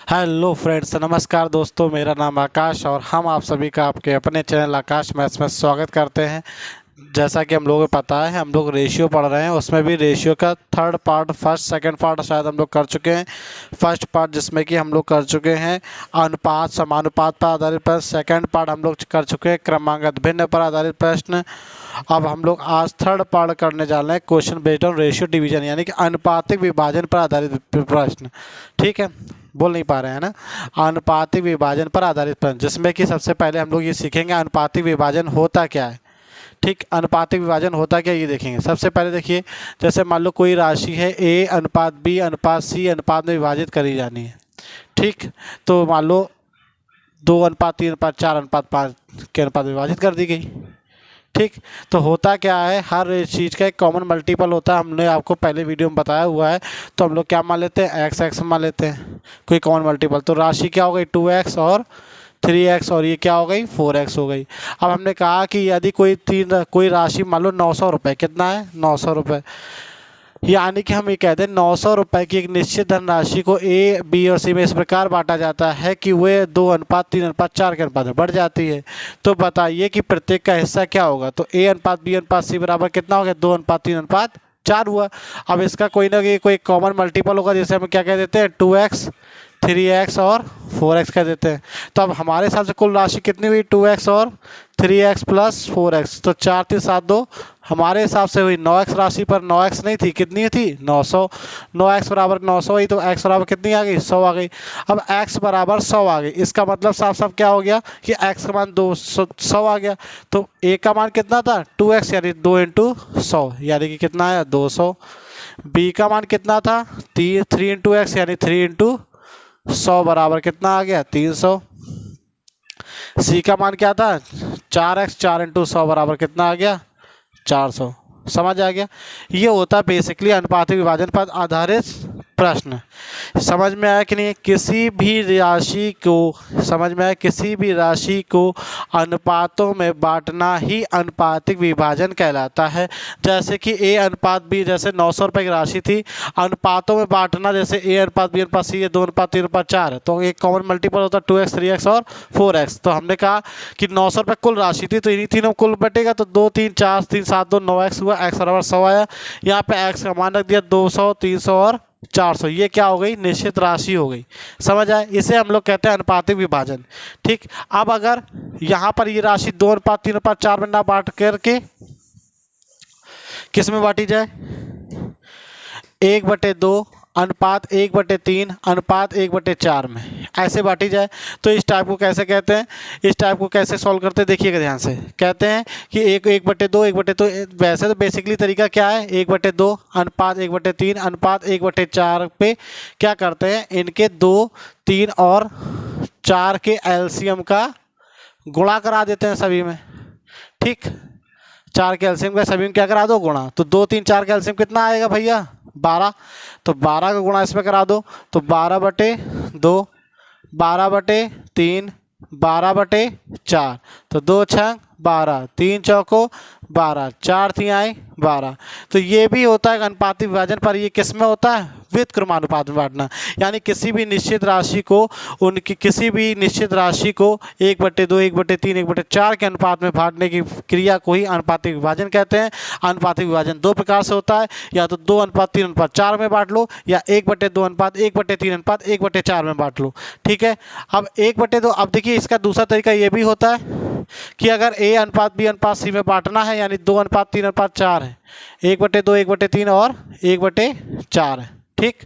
Hello friends, नमस्कार दोस्तों। मेरा नाम आकाश और हम आप सभी का आपके अपने चैनल आकाश मैथ्स में स्वागत करते हैं। जैसा कि हम लोगों को पता है, हम लोग रेशियो पढ़ रहे हैं। उसमें भी रेशियो का third part, first second part शायद हम लोग कर चुके हैं। फर्स्ट पार्ट जिसमें कि हम लोग कर चुके हैं अनुपात समानुपात पर आधारित प्रश्न। सेकंड पार्ट हम लोग कर चुके हैं क्रमांकन भिन्न पर आधारित प्रश्न। अब हम लोग आज थर्ड पार्ट करने जा रहे हैं question based on ratio division, यानी कि अनुपातिक विभाजन पर आधारित प्रश्न। ठीक है, बोल नहीं पा रहे हैं ना। अनुपातिक विभाजन पर आधारित प्रश्न, जिसमें कि सबसे पहले हम लोग ये सीखेंगे अनुपातिक विभाजन होता क्या है। ठीक, अनुपातिक विभाजन होता क्या ये देखेंगे। सबसे पहले देखिए, जैसे मान लो कोई राशि है ए अनुपात बी अनुपात सी अनुपात में विभाजित करी जानी है। ठीक, तो मान लो 2 अनुपात 3 अनुपात 4 अनुपात 5 के अनुपात में विभाजित कर दी गई। ठीक, तो होता क्या है, हर चीज़ का एक कॉमन मल्टीपल होता है। हमने आपको पहले वीडियो में बताया हुआ है। तो हम लोग क्या मान लेते हैं, एक्स एक्स मान लेते हैं कोई कॉमन मल्टीपल। तो राशि क्या हो गई 2x और 3x, और ये क्या हो गई 4x हो गई। अब हमने कहा कि यदि कोई राशि मान लो 900 रुपये, कितना है 900 रुपये, यानी कि हम ये कहते हैं 900 रुपये की एक निश्चित धनराशि को ए बी और सी में इस प्रकार बांटा जाता है कि वे 2 अनुपात 3 अनुपात 4 के अनुपात में बढ़ जाती है। तो बताइए कि प्रत्येक का हिस्सा क्या होगा। तो ए अनुपात बी अनुपात सी बराबर कितना हो गया, 2 अनुपात 3 अनुपात 4 हुआ। अब इसका कोई ना कोई कॉमन मल्टीपल होगा, जिसे हम क्या कह देते हैं 2x 3x और 4x कह देते हैं। तो अब हमारे हिसाब से कुल राशि कितनी हुई 2x और 3x प्लस 4x, तो 4 3 7 2 हमारे हिसाब से हुई 9x राशि पर 9x नहीं थी, कितनी थी 900। 9x बराबर 900 हुई, तो x बराबर कितनी आ गई 100 आ गई। अब x बराबर 100 आ गई, इसका मतलब साफ साफ क्या हो गया कि x का मान 200 आ गया। तो a का मान कितना था 2x, यानी 2 इंटू 100, यानी कि कितना आया 200। b का मान कितना था 3 इंटू एक्स, यानी 3 इंटू 100 बराबर कितना आ गया 300। सी का मान क्या था 4x, 4 इंटू 100 बराबर कितना आ गया 400। समझ आ गया। ये होता है बेसिकली अनुपातिक विभाजन पर आधारित प्रश्न। समझ में आया कि नहीं। किसी भी राशि को अनुपातों में बांटना ही अनुपातिक विभाजन कहलाता है। जैसे कि ए अनुपात बी, जैसे 900 रुपये की राशि थी, अनुपातों में बांटना जैसे ए अनुपात बी अनुपात सी है 2 अनुपात 3 अनुपात 4 है, तो एक कॉमन मल्टीपल होता है 2x 3x और 4x। तो हमने कहा कि 900 रुपये कुल राशि थी, तो इन्हीं तीनों कुल बटेगा, तो 2 3 4 3 7 2 9x हुआ, x बराबर 100 आया। यहाँ पे x का मान रख दिया 200 300 और 400, ये क्या हो गई निश्चित राशि हो गई। समझ आए, इसे हम लोग कहते हैं अनुपातिक विभाजन। ठीक, अब अगर यहाँ पर ये राशि 2 अनुपात 3 अनुपात 4 में ना बांट करके किस में बांटी जाए, 1/2 अनुपात 1/3 अनुपात 1/4 में ऐसे बांटी जाए, तो इस टाइप को कैसे कहते हैं, इस टाइप को कैसे सॉल्व करते हैं देखिएगा ध्यान से। कहते हैं कि 1/2 वैसे तो बेसिकली तरीका क्या है 1/2 अनुपात 1/3 अनुपात 1/4 पे क्या करते हैं, इनके 2 3 और 4 के एलसीएम का गुणा करा देते हैं सभी में। ठीक, 4 के एलसीएम का सभी में क्या करा दो गुणा, तो 2 3 4 का एलसीएम कितना आएगा भैया 12, तो 12 का गुणा इसमें करा दो, तो 12/2 12/3 12/4, तो 2 6 12 3 चौको 12 4 3 12। तो ये भी होता है अनुपातिक विभाजन पर। ये किस में होता है विद क्रमानुपात में बांटना, यानी किसी भी निश्चित राशि को 1/2 1/3 1/4 के अनुपात में बांटने की क्रिया को ही अनुपातिक विभाजन कहते हैं। अनुपातिक विभाजन 2 प्रकार से होता है, या तो 2 अनुपात 3 अनुपात 4 में बांट लो, या 1/2 अनुपात 1/3 अनुपात 1/4 में बांट लो। ठीक है, अब 1/2, अब देखिए इसका दूसरा तरीका ये भी होता है कि अगर ए अनुपात बी अनुपात सी में बांटना है, यानी 2 अनुपात 3 अनुपात 4 है, 1/2 1/3 और 1/4 है। ठीक,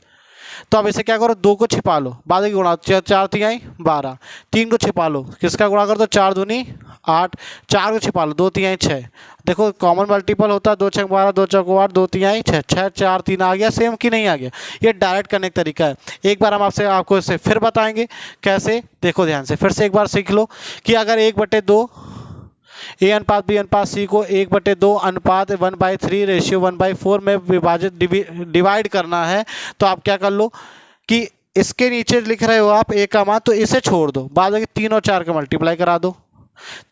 तो अब इसे क्या करो 2 को छिपा लो, बाद में गुणा 4 3 12, 3 को छिपा लो, किसका गुणा कर दो 4 दूनी 8, 4 को छिपा लो 2 3 6। देखो कॉमन मल्टीपल होता है 2 6 12 2 4 8 2 3 6 6 4 3 आ गया, सेम कि नहीं आ गया। ये डायरेक्ट करने का तरीका है। एक बार हम आपको इसे फिर बताएंगे कैसे, देखो ध्यान से फिर से एक बार सीख लो कि अगर 1/2 ए अनुपात बी अनुपात सी को 1/2 अनुपात 1/3 रेशियो 1/4 में विभाजित डिवाइड करना है, तो आप क्या कर लो कि इसके नीचे लिख रहे हो आप ए का मान, तो इसे छोड़ दो, बाद में 3 और 4 का मल्टीप्लाई करा दो,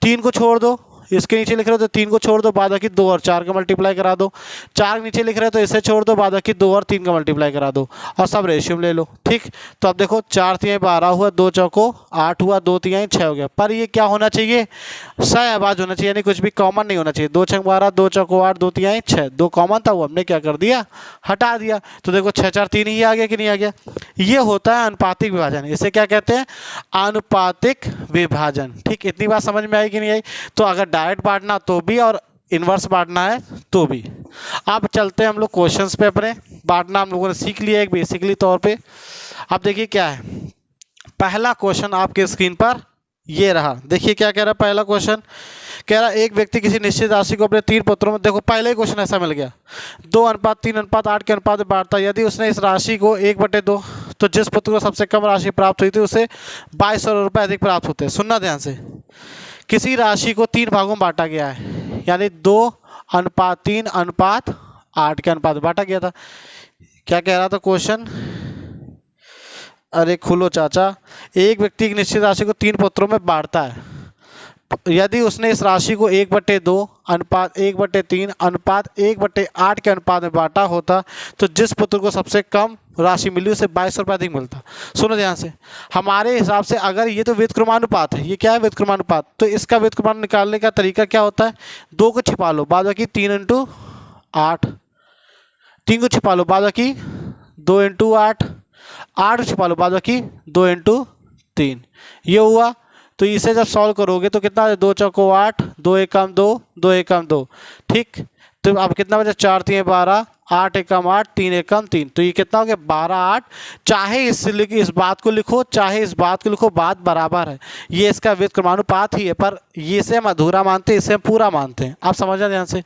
3 को छोड़ दो इसके नीचे लिख रहे हो तो 3 को छोड़ दो, बाद बाकी 2 और 4 का मल्टीप्लाई करा दो। 4 नीचे लिख रहे हो तो इसे छोड़ दो, बाद बाकी 2 और 3 का मल्टीप्लाई करा दो और सब रेशियो में ले लो। ठीक, तो अब देखो 4 तिहाई 12 हुआ, 2 चौको 8 हुआ, 2 तिहाई 6 हो गया। पर ये क्या होना चाहिए, सहअभाज्य होना चाहिए, यानी कुछ भी कॉमन नहीं होना चाहिए। 2 छंग 12, 2 चौको 8, 2 तिहाई 6, 2 कॉमन था वो हमने क्या कर दिया, हटा दिया। तो देखो 6 4 3 ही आ गया कि नहीं आ गया। ये होता है अनुपातिक विभाजन, इसे क्या कहते हैं, अनुपातिक विभाजन। ठीक, इतनी बात समझ में आई कि नहीं आई। तो अगर डायरेक्ट बांटना तो भी और इन्वर्स बांटना है तो भी। अब चलते हैं हम लोग क्वेश्चंस पे अपने। बांटना हम लोगों ने सीख लिया एक बेसिकली तौर पे। अब देखिए क्या है, पहला क्वेश्चन आपके स्क्रीन पर ये रहा। देखिए क्या कह रहा है पहला क्वेश्चन, कह रहा एक व्यक्ति किसी निश्चित राशि को अपने 3 पुत्रों में, देखो पहले ही क्वेश्चन ऐसा मिल गया, 2:3:8 के अनुपात में बांटता। यदि उसने इस राशि को 1/2, तो जिस पुत्र को सबसे कम राशि प्राप्त हुई थी उसे 2200 रुपये अधिक प्राप्त होते हैं। सुनना ध्यान से, किसी राशि को 3 भागों में बांटा गया है, यानी 2:3:8 के अनुपात में बांटा गया था। क्या कह रहा था क्वेश्चन, अरे खुलो चाचा, एक व्यक्ति एक निश्चित राशि को 3 पुत्रों में बांटता है। यदि उसने इस राशि को 1/2 अनुपात 1/3 अनुपात 1/8 के अनुपात में बांटा होता, तो जिस पुत्र को सबसे कम राशि मिली उसे 2200 रुपये अधिक मिलता। सुनो ध्यान से, हमारे हिसाब से अगर ये तो व्युत्क्रमानुपात है, ये क्या है व्युत्क्रमानुपात, तो इसका व्युत्क्रमान निकालने का तरीका क्या होता है, 2 को छिपा लो, बाद बाकी 3 × 8, 3 को छिपा लो, बाद बाकी 2 × 8, 8 को छिपा लो, बाद बाकी 2 × 3, ये हुआ। तो इसे जब सॉल्व करोगे तो कितना, 2 चौको 8, 2 एकम 2, 2 एकम 2। ठीक, तो अब कितना बचा, 4 तिहाई 12, 8 एकम 8, 3 एकम 3, तो ये कितना हो गया 12/8। चाहे इस बात को लिखो चाहे इस बात को लिखो, बात बराबर है, ये इसका व्युत्क्रमानुपात ही है, पर ये से हम अधूरा मानते हैं, इसे हम पूरा मानते हैं। आप समझना ध्यान से,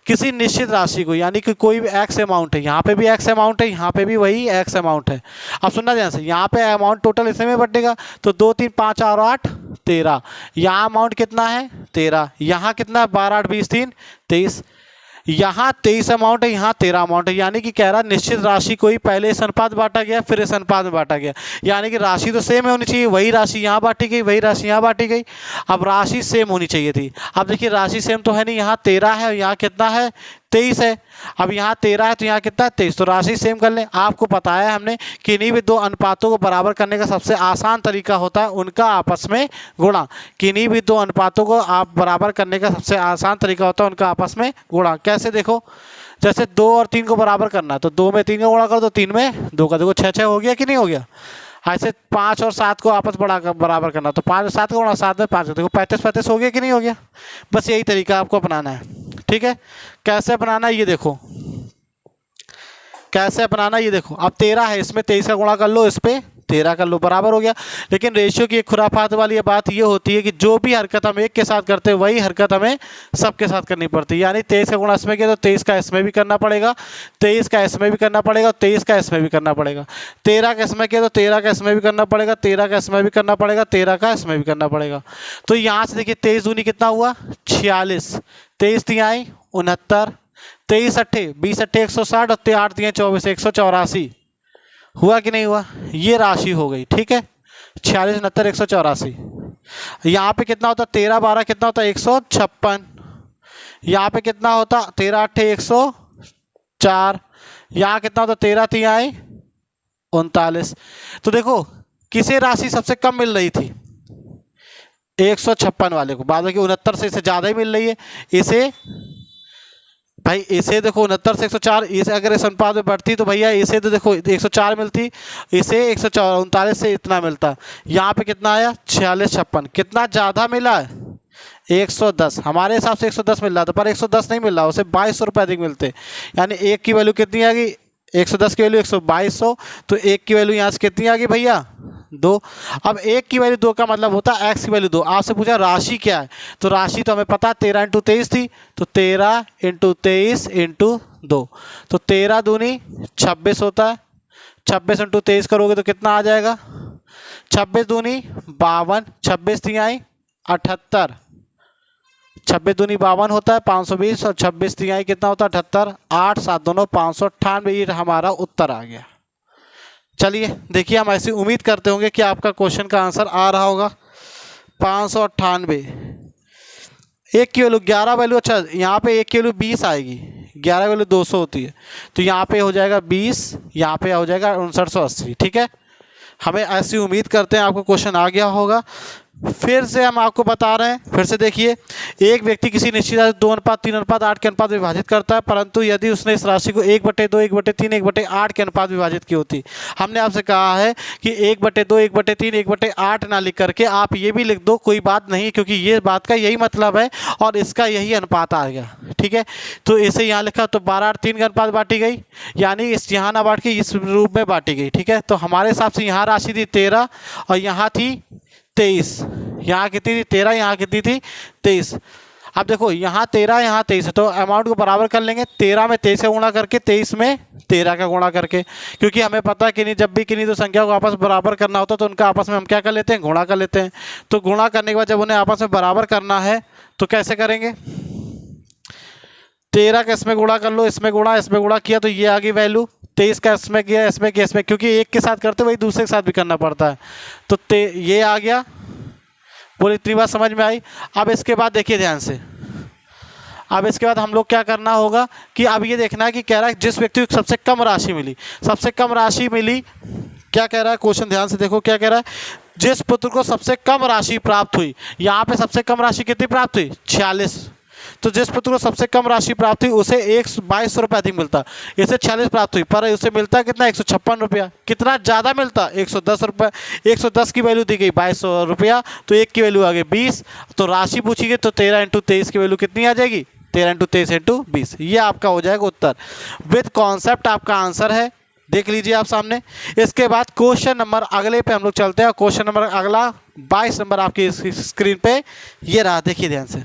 किसी निश्चित राशि को, यानी कि कोई भी एक्स अमाउंट है, यहाँ पे भी एक्स अमाउंट है, यहाँ पे भी वही एक्स अमाउंट है। अब सुनना ध्यान से, यहाँ पे अमाउंट टोटल इसमें में बटेगा, तो 2 3 5 और 8 13, यहाँ अमाउंट कितना है 13, यहाँ कितना है 12 8 20 3 23, यहाँ 23 अमाउंट है, यहाँ 13 अमाउंट है। यानी कि कह रहा निश्चित राशि को ही पहले इस अनुपात बांटा गया, फिर इस अनुपात में बांटा गया, यानी कि राशि तो सेम होनी चाहिए, वही राशि यहाँ बांटी गई, वही राशि यहाँ बांटी गई। अब राशि सेम होनी चाहिए थी। अब देखिए राशि सेम तो है नहीं, यहाँ 13 है और यहाँ कितना है 23 है। अब यहाँ 13 है तो यहाँ कितना है 23, तो राशि सेम कर लें। आपको पता है हमने कि इन्हीं भी 2 अनुपातों को बराबर करने का सबसे आसान तरीका होता है उनका आपस में गुणा। किन्हीं भी 2 अनुपातों को आप बराबर करने का सबसे आसान तरीका होता है उनका आपस में गुणा। कैसे, देखो जैसे 2 और 3 को बराबर करना है तो 2 में 3 का गुणा करो तो 3 में 2 का, देखो 6 6 हो गया कि नहीं हो गया। ऐसे 5 और 7 को आपस बराबर करना तो 5 और 7 का गुणा 7 में 5, देखो 35 35 हो गया कि नहीं हो गया। बस यही तरीका आपको अपनाना है। ठीक है, कैसे अपनाना ये देखो, कैसे अपनाना ये देखो। अब 13 है, इसमें 23 का गुणा कर लो, इस पे 13 कर लो, बराबर हो गया। लेकिन रेशियो की एक खुराफात वाली बात ये होती है कि जो भी हरकत हम एक के साथ करते हैं वही हरकत हमें सबके साथ करनी पड़ती है। यानी 23 का गुणा इसमें किया तो 23 का इसमें भी करना पड़ेगा, 23 का इसमें भी करना पड़ेगा, 23 का इसमें भी करना पड़ेगा। 13 का इसमें किया तो 13 का इसमें भी करना पड़ेगा, 13 का इसमें भी करना पड़ेगा, 13 का इसमें भी करना पड़ेगा। तो यहाँ से देखिए 23 दूनी कितना हुआ 46, 23 तिहाई 69, 23 अट्ठे 20 अट्ठे 160 और 8 तिहाई 24 184 हुआ कि नहीं हुआ। ये राशि हो गई। ठीक है, 46 69 184। यहाँ पे कितना होता 13 12 कितना होता 156। यहाँ पे कितना होता 13 अट्ठे 104। यहाँ कितना होता 13 तिहाई 39। तो देखो किसे राशि सबसे कम मिल रही थी 156 वाले को, बाद में 69 से इसे ज़्यादा ही मिल रही है। इसे भाई इसे देखो 69 से 104, इसे अगर इस अनुपात में बढ़ती तो भैया इसे तो देखो 104 मिलती, इसे 139 से इतना मिलता। यहाँ पे कितना आया 46 56, कितना ज़्यादा मिला है 110। हमारे हिसाब से 110 मिल रहा था, पर 110 नहीं मिल रहा, उसे 2200 रुपये अधिक मिलते। यानी 1 की वैल्यू कितनी आ गई 110 की वैल्यू 12200, तो 1 की वैल्यू यहाँ से कितनी आ गई भैया 2। अब 1 की वैल्यू 2 का मतलब होता है x की वैल्यू 2। आपसे पूछा राशि क्या है, तो राशि तो हमें पता 13 × 23 थी, तो 13 × 23 × 2, तो 13 दूनी 26 होता है। 26 × 23 करोगे तो कितना आ जाएगा 26 दूनी 52, 26 तिहाई 78, 26 दूनी 52 होता है 520 और 26 तिहाई कितना होता है 78, 8 7 दोनों 598। ये हमारा उत्तर आ गया। चलिए देखिए, हम ऐसी उम्मीद करते होंगे कि आपका क्वेश्चन का आंसर आ रहा होगा। 598 1 की वैल्यू 11 वैल्यू, अच्छा यहाँ पे 1 की वैल्यू 20 आएगी, 11 वैल्यू 200 होती है, तो यहाँ पे हो जाएगा 20, यहाँ पे हो जाएगा 5980। ठीक है, हमें ऐसी उम्मीद करते हैं आपको क्वेश्चन आ गया होगा। फिर से हम आपको बता रहे हैं, फिर से देखिए, एक व्यक्ति किसी निश्चित राशि 2:3:8 के अनुपात विभाजित करता है, परंतु यदि उसने इस राशि को 1/2, 1/3, 1/8 के अनुपात विभाजित की होती। हमने आपसे कहा है कि 1/2, 1/3, 1/8 ना लिख करके आप ये भी लिख दो, कोई बात नहीं, क्योंकि ये बात का यही मतलब है और इसका यही अनुपात आ गया। ठीक है, तो इसे यहाँ लिखा तो 12/3 के अनुपात बांटी गई, यानी इस यहाँ ना बांट के इस रूप में बांटी गई। ठीक है, तो हमारे हिसाब से यहाँ राशि थी 13 और यहाँ थी 23, यहाँ कितनी थी 13, यहाँ कितनी थी 23। अब देखो यहाँ 13 यहाँ 23 है, तो अमाउंट को बराबर कर लेंगे, 13 में 23 का गुणा करके, 23 में 13 का गुणा करके, क्योंकि हमें पता है कि नहीं, जब भी किन्हीं दो संख्या को आपस में बराबर करना होता है तो उनका आपस में हम क्या कर लेते हैं, गुणा कर लेते हैं। तो गुणा करने के बाद जब उन्हें आपस में बराबर करना है तो कैसे करेंगे, 13 का इसमें गुणा कर लो, इसमें गुणा किया तो ये आ गई वैल्यू, 23 का इसमें किया, इसमें किया, इसमें, क्योंकि एक के साथ करते वही दूसरे के साथ भी करना पड़ता है, तो ये आ गया। बोले इतनी बात समझ में आई। अब इसके बाद देखिए ध्यान से, अब इसके बाद हम लोग क्या करना होगा कि अब ये देखना है कि कह रहा है जिस व्यक्ति को सबसे कम राशि मिली, सबसे कम राशि मिली, क्या कह रहा है क्वेश्चन, ध्यान से देखो क्या कह रहा है, जिस पुत्र को सबसे कम राशि प्राप्त हुई। यहाँ पे सबसे कम राशि कितनी प्राप्त हुई, 46। तो जिस पुत्र को सबसे कम राशि प्राप्त हुई उसे 2200 रुपये अधिक मिलता, इसे 46 प्राप्त हुई, पर उसे मिलता कितना, 156 रुपया। कितना ज़्यादा मिलता, 110 रुपये। 110 की वैल्यू दी गई 2200 रुपया, तो 1 की वैल्यू आ गई 20, तो राशि पूछी गई तो 13 × 23 की वैल्यू कितनी आ जाएगी, 13 × 23 × 20। ये आपका हो जाएगा उत्तर, विद कॉन्सेप्ट आपका आंसर है, देख लीजिए आप सामने। इसके बाद क्वेश्चन नंबर अगले पे हम लोग चलते हैं। क्वेश्चन नंबर अगला 22 नंबर आपकी स्क्रीन पे ये रहा, देखिए ध्यान से।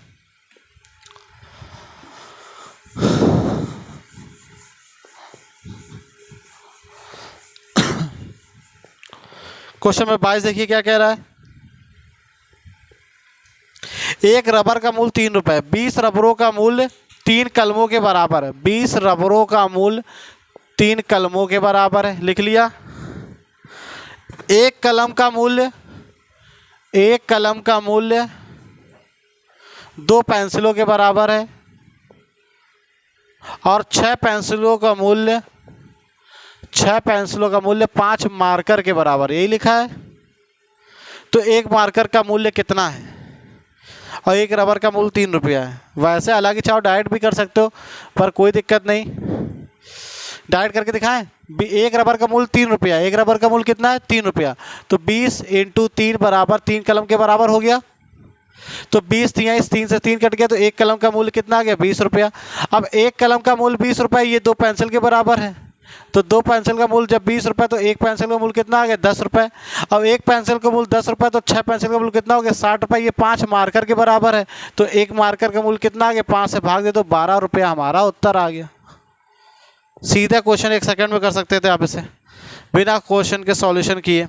क्वेश्चन नंबर 22 देखिए क्या कह रहा है, एक रबर का मूल्य 3 रुपए, 20 रबरों का मूल्य 3 कलमों के बराबर है। 20 रबरों का मूल्य 3 कलमों के बराबर है, लिख लिया। एक कलम का मूल्य 2 पेंसिलों के बराबर है और 6 पेंसिलों का मूल्य 5 मार्कर के बराबर, यही लिखा है। तो एक मार्कर का मूल्य कितना है और एक रबर का मूल्य 3 रुपया है। वैसे हालांकि चाहो डायरेक्ट भी कर सकते हो, पर कोई दिक्कत नहीं, डायरेक्ट करके दिखाएं। एक रबर का मूल्य 3 रुपया, एक रबर का मूल्य कितना है, 3 रुपया, तो 20 × 3 बराबर 3 कलम के बराबर हो गया। तो 20 इस 3 से 3 कट गया, तो एक कलम का मूल्य कितना आ गया, 20 रुपया। अब एक कलम का मूल्य 20 रुपये, ये 2 पेंसिल के बराबर है, तो 2 पेंसिल का मूल्य जब 20 रुपये, तो एक पेंसिल का मूल्य कितना आ गया, 10 रुपये। अब एक पेंसिल का मूल्य 10 रुपये, तो 6 पेंसिल का मूल्य कितना हो गया, 60 रुपये। ये 5 मार्कर के बराबर है, तो एक मार्कर का मूल्य कितना आ गया, 5 से भाग दे तो 12 रुपया हमारा उत्तर आ गया। सीधा क्वेश्चन 1 सेकंड में कर सकते थे आप इसे, बिना क्वेश्चन के सॉल्यूशन किए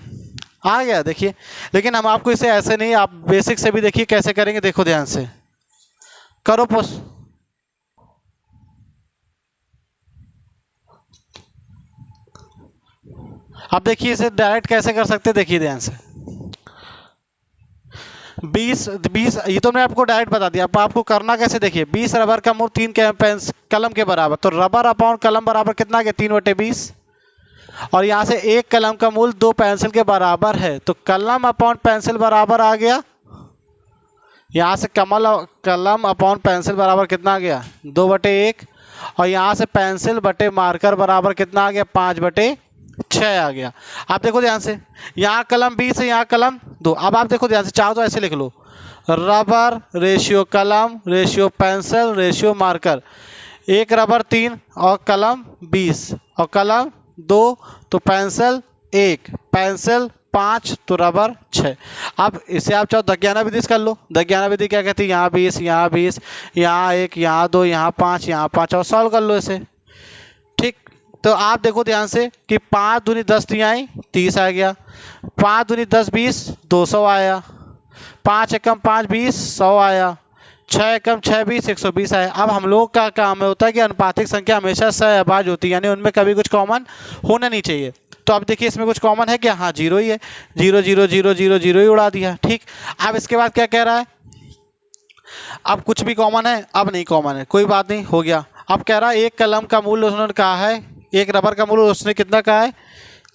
आ गया, देखिए। लेकिन हम आपको इसे ऐसे नहीं, आप बेसिक से भी देखिए कैसे करेंगे, देखो ध्यान से करो पोस्ट। अब देखिए इसे डायरेक्ट कैसे कर सकते हैं, देखिए ध्यान से। 20 ये तो मैं आपको डायरेक्ट बता दिया, अब आपको करना कैसे, देखिए 20 रबर का मूल्य 3 कलम के बराबर, तो रबर अपॉन कलम बराबर कितना आ गया, 3/20। और यहाँ से एक कलम का मूल्य 2 पेंसिल के बराबर है, तो कलम अपॉन पेंसिल बराबर आ गया, यहाँ से कलम अपॉन पेंसिल बराबर कितना आ गया, 2/1। और यहाँ से पेंसिल बटे मार्कर बराबर कितना आ गया, 5/6 आ गया। आप देखो ध्यान से, यहाँ कलम 20 है, यहाँ कलम 2। अब आप देखो ध्यान से, चाहो तो ऐसे लिख लो, रबर रेशियो कलम रेशियो पेंसिल रेशियो मार्कर। एक रबर 3 और कलम 20 और कलम 2, तो पेंसिल 1, पेंसिल 5, तो रबर 6। अब इसे आप चाहो दज्ञाना विधि से कर लो। दज्ञाना विधि क्या कहती है, यहाँ 20 यहाँ 20, यहाँ 1 यहाँ 2 यहाँ 5 यहाँ 5, और सॉल्व कर लो इसे। ठीक, तो आप देखो ध्यान से कि 5 दूनी 10 आई 30 आ गया, 5 दूनी 10 20 200 आया, 5 एकम 5 20 100 आया, 6 एकम 6 20 120 आया। अब हम लोग का काम होता है कि अनुपातिक संख्या हमेशा सहअभाज्य होती है, यानी उनमें कभी कुछ कॉमन होना नहीं चाहिए। तो अब देखिए इसमें कुछ कॉमन है क्या, हाँ 0 ही है, 0 0 0 0 0 ही उड़ा दिया। ठीक, अब इसके बाद क्या कह रहा है, अब कुछ भी कॉमन है, अब नहीं कॉमन है, कोई बात नहीं, हो गया। अब कह रहा है एक कलम का मूल्य उन्होंने कहा है, एक रबर का मूल्य उसने कितना कहा है,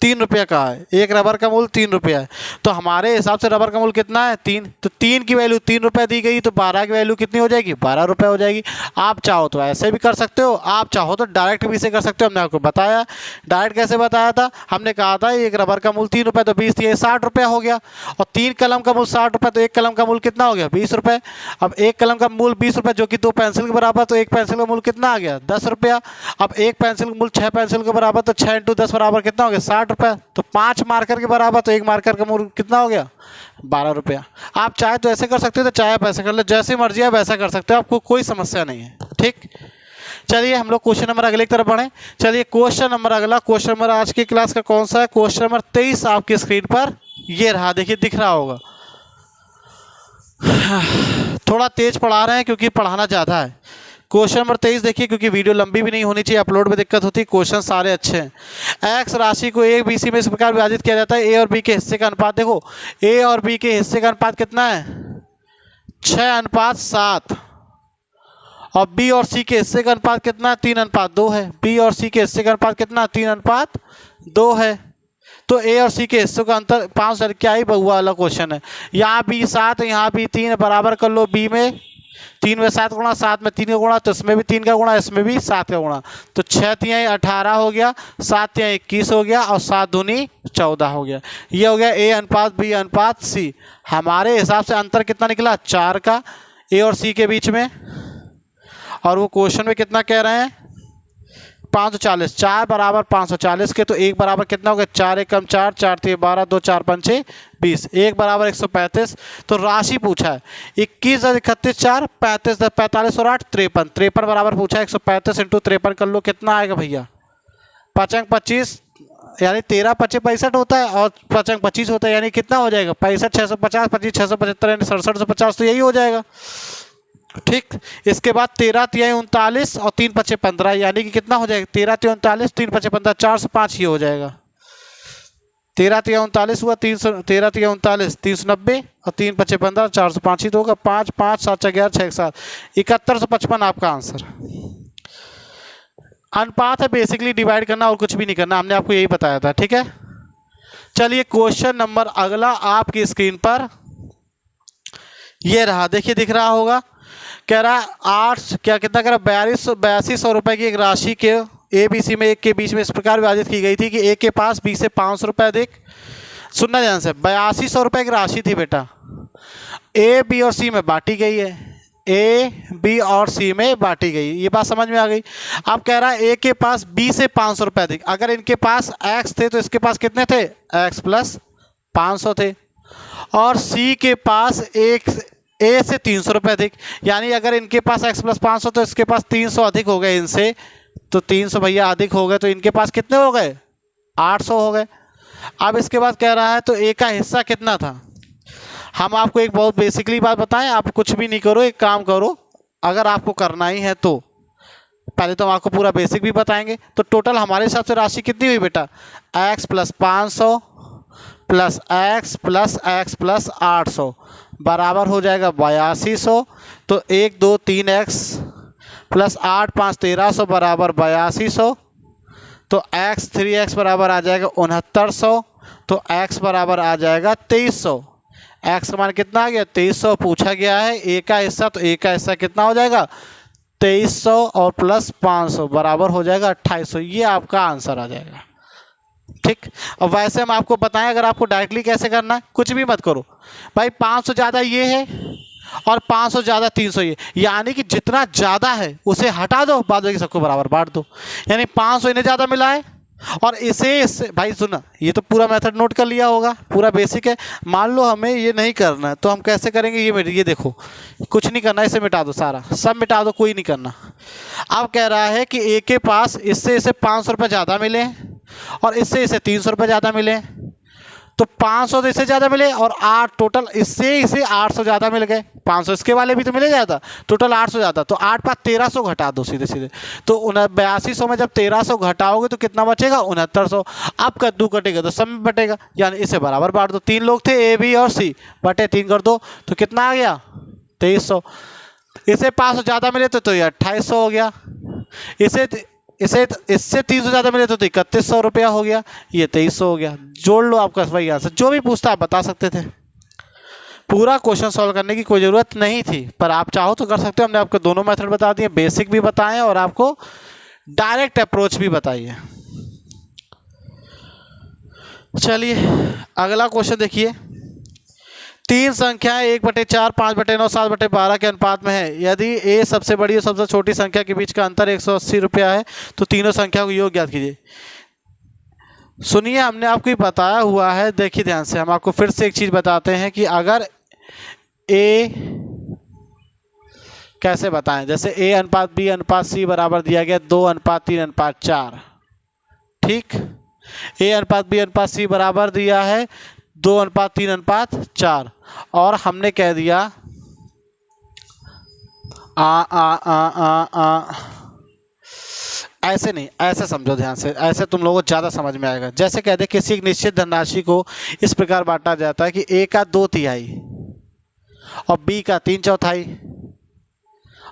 3 रुपया कहा है। एक रबर का मूल्य 3 रुपया है, तो हमारे हिसाब से रबर का मूल्य कितना है, 3। तो 3 की वैल्यू 3 रुपये दी गई, तो 12 की वैल्यू कितनी हो जाएगी, 12 रुपये हो जाएगी। आप चाहो तो ऐसे भी कर सकते हो, आप चाहो तो डायरेक्ट भी से कर सकते हो। हमने आपको बताया डायरेक्ट कैसे बताया था, हमने कहा था एक रबर का मूल्य 3 रुपये, तो 20 ये 60 रुपया हो गया। और 3 कलम का मूल्य 60 रुपये, तो एक कलम का मूल्य कितना हो गया, 20 रुपये। अब एक कलम का मूल्य 20 रुपये जो कि 2 पेंसिल के बराबर, तो एक पेंसिल का मूल्य कितना आ गया, 10 रुपया। अब एक पेंसिल का मूल्य 6 पेंसिल के बराबर, तो 6 × 10 बराबर कितना हो गया, 60 रुपये। तो 5 मार्कर के बराबर, तो एक मार्कर का मूल्य कितना हो गया, 12 रुपया। आप चाहे तो ऐसे कर सकते हो, तो चाहे आप ऐसे कर लो, जैसी मर्जी है वैसा कर सकते हो, आपको कोई समस्या नहीं है। ठीक, चलिए हम लोग क्वेश्चन नंबर अगले की तरफ बढ़ें। चलिए क्वेश्चन नंबर अगला, क्वेश्चन नंबर आज की क्लास का कौन सा है, क्वेश्चन नंबर 23 आपकी स्क्रीन पर ये रहा, देखिए दिख रहा होगा। थोड़ा तेज पढ़ा रहे हैं क्योंकि पढ़ाना ज़्यादा है। क्वेश्चन नंबर 23 देखिए, क्योंकि वीडियो लंबी भी नहीं होनी चाहिए, अपलोड में दिक्कत होती है, क्वेश्चन सारे अच्छे हैं। एक्स राशि को ए बी सी में इस प्रकार विभाजित किया जाता है, ए और बी के हिस्से का अनुपात देखो, ए और बी के हिस्से का अनुपात कितना है, 6:7। और बी और सी के हिस्से का अनुपात कितना है, 3:2 है। बी और सी के हिस्से का अनुपात कितना, 3:2 है। तो ए और सी के हिस्सों का अंतर 5 क्या ही बहुआ वाला क्वेश्चन है। यहाँ बी 7 यहाँ भी 3, बराबर कर लो। बी में 3 में 7 गुणा, 7 में 3 का गुणा, तो इसमें भी 3 का गुणा, इसमें भी 7 का गुणा। तो 6 × 18 हो गया, 7 × 21 हो गया, और 7 दूनी 14 हो गया। ये हो गया ए अनुपात बी अनुपात सी। हमारे हिसाब से अंतर कितना निकला, 4 का ए और सी के बीच में। और वो क्वेश्चन में कितना कह रहे हैं, 540। 4 बराबर 540 के, तो 1 बराबर कितना हो गया, 4 × 1 = 4, 4 × 3 = 12, 2 × 4 = 5 = 20, 1 बराबर 135। तो राशि पूछा है 21 × 31 = 4, 35 × 45 और 8 = 53। 53 बराबर पूछा है 135 × 53 कर लो, कितना आएगा भैया, 5 × 25 यानी 13 × 25 = 65 होता है, और 5 × 25 होता है, यानी कितना हो जाएगा, 65 650, 25 675 यानी 6750, तो यही हो जाएगा। ठीक, इसके बाद 13 × 3 = 39 और 3 × 5 = 15, यानी कि कितना हो जाएगा, 13 × 3 = 39, 3 × 5 = 15, 405 ही हो जाएगा। 13 × 3 = 39 हुआ, 13 × 3 = 39 390, और 3 × 5 = 15, 405 ही तो होगा। 5 5 7 11 6 7 7155 आपका आंसर। अनुपात है, बेसिकली डिवाइड करना और कुछ भी नहीं करना, हमने आपको यही बताया था। ठीक है, चलिए क्वेश्चन नंबर अगला आपकी स्क्रीन पर ये रहा, देखिए दिख रहा होगा। कह रहा है 8 क्या कितना कह रहा है, 8200 रुपये की एक राशि के ए बी सी में एक के बीच में इस प्रकार विभाजित की गई थी कि ए के पास बी से 500 रुपये अधिक। सुनना ध्यान से, 8200 रुपये की राशि थी बेटा, ए बी और सी में बांटी गई है, ए बी और सी में बांटी गई, ये बात समझ में आ गई। अब कह रहा है ए के पास बी से 500 रुपये अधिक। अगर इनके पास एक्स थे तो इसके पास कितने थे, एक्स प्लस 500 थे। और सी के पास एक ए से 300 रुपये अधिक, यानी अगर इनके पास x + 500 तो इसके पास 300 अधिक हो गए इनसे, तो 300 भैया अधिक हो गए, तो इनके पास कितने हो गए, 800 हो गए। अब इसके बाद कह रहा है तो ए का हिस्सा कितना था। हम आपको एक बहुत बेसिकली बात बताएं, आप कुछ भी नहीं करो, एक काम करो, अगर आपको करना ही है तो पहले तो हम आपको पूरा बेसिक भी बताएंगे। तो टोटल हमारे हिसाब से राशि कितनी हुई बेटा, x + 500 + x + x + 800 बराबर हो जाएगा 8200। तो 1 2 3 x + 8 5 1300 बराबर 8200। तो x 3x बराबर आ जाएगा 6900। तो x बराबर आ जाएगा 2300। x का मान कितना आ गया, 2300 पूछा गया है। ए का हिस्सा, तो ए का हिस्सा कितना हो जाएगा, 2300 और +500 बराबर हो जाएगा 2800। ये आपका आंसर आ जाएगा। ठीक, और वैसे हम आपको बताएं, अगर आपको डायरेक्टली कैसे करना है, कुछ भी मत करो भाई। 500 ज़्यादा ये है और 500 ज़्यादा 300 ये, यानी कि जितना ज़्यादा है उसे हटा दो, बाद बाकी सबको बराबर बांट दो। यानी 500 इन्हें ज़्यादा मिला है और इससे भाई सुना, ये तो पूरा मेथड नोट कर लिया होगा, पूरा बेसिक है। मान लो हमें ये नहीं करना है तो हम कैसे करेंगे, ये देखो, कुछ नहीं करना, इसे मिटा दो, सारा सब मिटा दो, कोई नहीं करना। अब कह रहा है कि ए के पास इससे इसे 500 रुपये ज़्यादा मिले और इससे इसे 300 रुपये ज़्यादा मिले। तो 500 तो इससे ज़्यादा मिले और 8 टोटल इससे इसे 800 ज़्यादा मिल गए। 500 इसके वाले भी तो मिले ज़्यादा, टोटल 800 ज़्यादा। तो 8 5 1300 घटा दो सीधे सीधे। तो 8200 में जब 1300 घटाओगे तो कितना बचेगा, 6900। अब कद्दू कटेगा तो सब में बटेगा, यानी इसे बराबर बांट दो। 3 लोग थे, ए बी और सी, बटे 3 कर दो तो कितना आ गया, 2300। इसे 500 ज़्यादा मिले तो ये 2800 हो गया। इसे इसे इससे 300 ज़्यादा मिले तो 3100 रुपया हो गया। ये 2300 हो गया। जोड़ लो आपका वही आंसर। जो भी पूछता आप बता सकते थे। पूरा क्वेश्चन सॉल्व करने की कोई ज़रूरत नहीं थी, पर आप चाहो तो कर सकते हो। हमने आपको दोनों मेथड बता दिए, बेसिक भी बताए और आपको डायरेक्ट अप्रोच भी बताई है। चलिए अगला क्वेश्चन देखिए। तीन संख्याएं 1/4, 5/9, 7/12 के अनुपात में है। यदि ए सबसे बड़ी और सबसे छोटी संख्या के बीच का अंतर 180 रुपया है तो तीनों संख्याओं को योग ज्ञात कीजिए। सुनिए, हमने आपको ये बताया हुआ है। देखिए ध्यान से, हम आपको फिर से एक चीज़ बताते हैं कि अगर ए कैसे बताएं। जैसे ए अनुपात बी अनुपात सी बराबर दिया गया 2:3:4। ठीक, ए अनुपात बी अनुपात सी बराबर दिया है 2:3:4 और हमने कह दिया ऐसे नहीं, ऐसे समझो ध्यान से, ऐसे तुम लोगों को ज़्यादा समझ में आएगा। जैसे कह दे किसी एक निश्चित धनराशि को इस प्रकार बांटा जाता है कि ए का 2/3 और बी का 3/4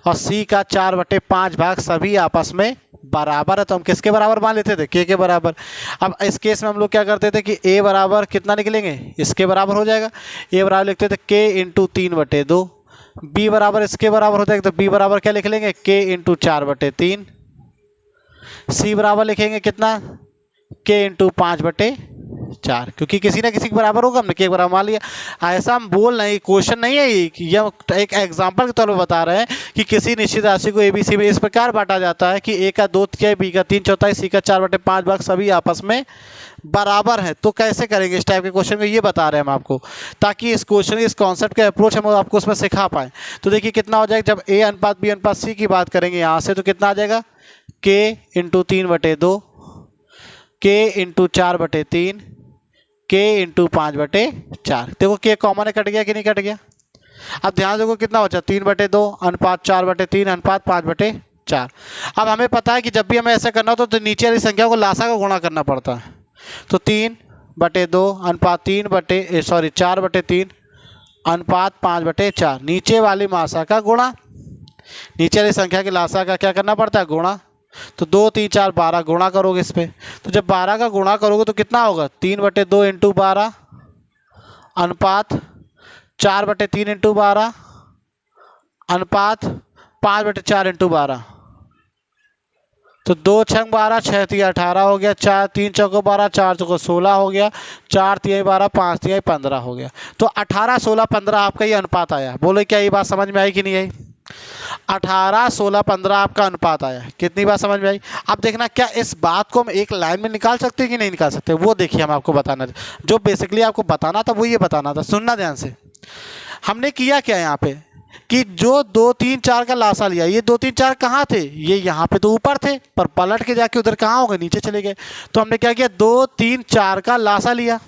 और सी का 4/5 भाग सभी आपस में बराबर है। तो हम किसके बराबर मान लेते थे? के बराबर। अब इस केस में हम लोग क्या करते थे कि ए बराबर कितना निकलेंगे? इसके बराबर हो जाएगा। ए बराबर लिखते थे के इंटू 3/2। बी बराबर इसके बराबर हो जाएगा, तो बी बराबर क्या लिख लेंगे? के इंटू 4/3। सी बराबर लिखेंगे कितना? के इंटू 5/4, क्योंकि किसी ना किसी के बराबर होगा, हमने के बराबर मान लिया। ऐसा हम बोल नहीं, क्वेश्चन नहीं है ये एक एग्जांपल के तौर पर बता रहे हैं कि किसी निश्चित राशि को एबीसी में इस प्रकार बांटा जाता है कि ए का 2/3, बी का 3/4, सी का 4/5 भाग सभी आपस में बराबर है। तो कैसे करेंगे इस टाइप के क्वेश्चन को, ये बता रहे हैं हम आपको, ताकि इस क्वेश्चन इस कॉन्सेप्ट के अप्रोच हम आपको उसमें सिखा पाएँ। तो देखिए कितना हो जाएगा, जब ए अनुपात बी अनुपात सी की बात करेंगे यहाँ से, तो कितना आ जाएगा? के इंटू 3/2, के इंटू 4/3, के इंटू 5/4। देखो के कॉमन है, कट गया कि नहीं कट गया? अब ध्यान देखो कितना बचा? 3/2 अनुपात 4/3 अनुपात 5/4। अब हमें पता है कि जब भी हमें ऐसा करना हो तो नीचे वाली संख्या को लासा का गुणा करना पड़ता है। तो 3/2 अनुपात 4/3 अनुपात 5/4, नीचे वाली मासा का गुणा, नीचे वाली संख्या की लासा का क्या करना पड़ता है? गुणा। तो 2 3 4 12 गुणा करोगे इस पे, तो जब 12 का गुणा करोगे तो कितना होगा? 3/2 इंटू 12 अनुपात 4/3 इंटू 12 अनुपात 5/4 इंटू 12। तो 2 छंग 12, 6 3 18 हो गया, 4 3 चौको 12, 4 चौको 16 हो गया, 4 3 12, 5 3 15 हो गया। तो 18 16 15 आपका ये अनुपात आया। बोलो क्या ये बात समझ में आई कि नहीं आई? 18 16 15 आपका अनुपात आया। कितनी बात समझ में आई? अब देखना क्या इस बात को हम एक लाइन में निकाल सकते हैं कि नहीं निकाल सकते, वो देखिए हम आपको बताना था। जो बेसिकली आपको बताना था वो ये बताना था। सुनना ध्यान से, हमने किया क्या यहाँ पे कि जो 2 3 4 का लासा लिया, ये 2 3 4 कहाँ थे? ये यहाँ पे तो ऊपर थे, पर पलट के जाके उधर कहाँ हो गए? नीचे चले गए। तो हमने क्या किया? 2 3 4 का लासा लिया,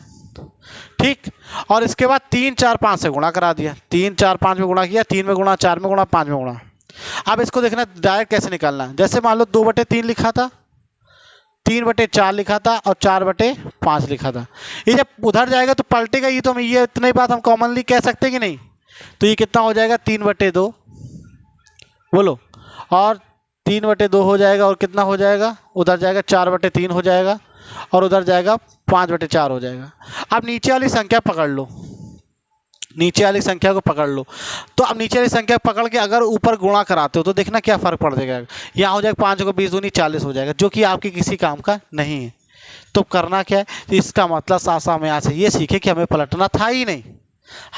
ठीक, और इसके बाद 3 4 5 से गुणा करा दिया। 3 4 5 में गुणा किया, 3 में गुणा, 4 में गुणा, 5 में गुणा। अब इसको देखना डायरेक्ट कैसे निकालना है। जैसे मान लो 2/3 लिखा था, 3/4 लिखा था और 4/5 लिखा था। ये जब उधर जाएगा तो पलटेगा ये, तो हम ये इतनी बात हम कॉमनली कह सकते हैं कि नहीं? तो ये कितना हो जाएगा? 3/2 बोलो, और 3/2 हो जाएगा, और कितना हो जाएगा? उधर जाएगा 4/3 हो जाएगा, और उधर जाएगा 5/4 हो जाएगा। अब नीचे वाली संख्या पकड़ लो, नीचे वाली संख्या को पकड़ लो। तो अब नीचे वाली संख्या पकड़ के अगर ऊपर गुणा कराते हो तो देखना क्या फ़र्क पड़ जाएगा। यहाँ हो जाएगा 5 को 20 दूनी 40 हो जाएगा, जो कि आपके किसी काम का नहीं है। तो करना क्या है? तो इसका मतलब सासा में यहाँ से ये सीखे कि हमें पलटना था ही नहीं,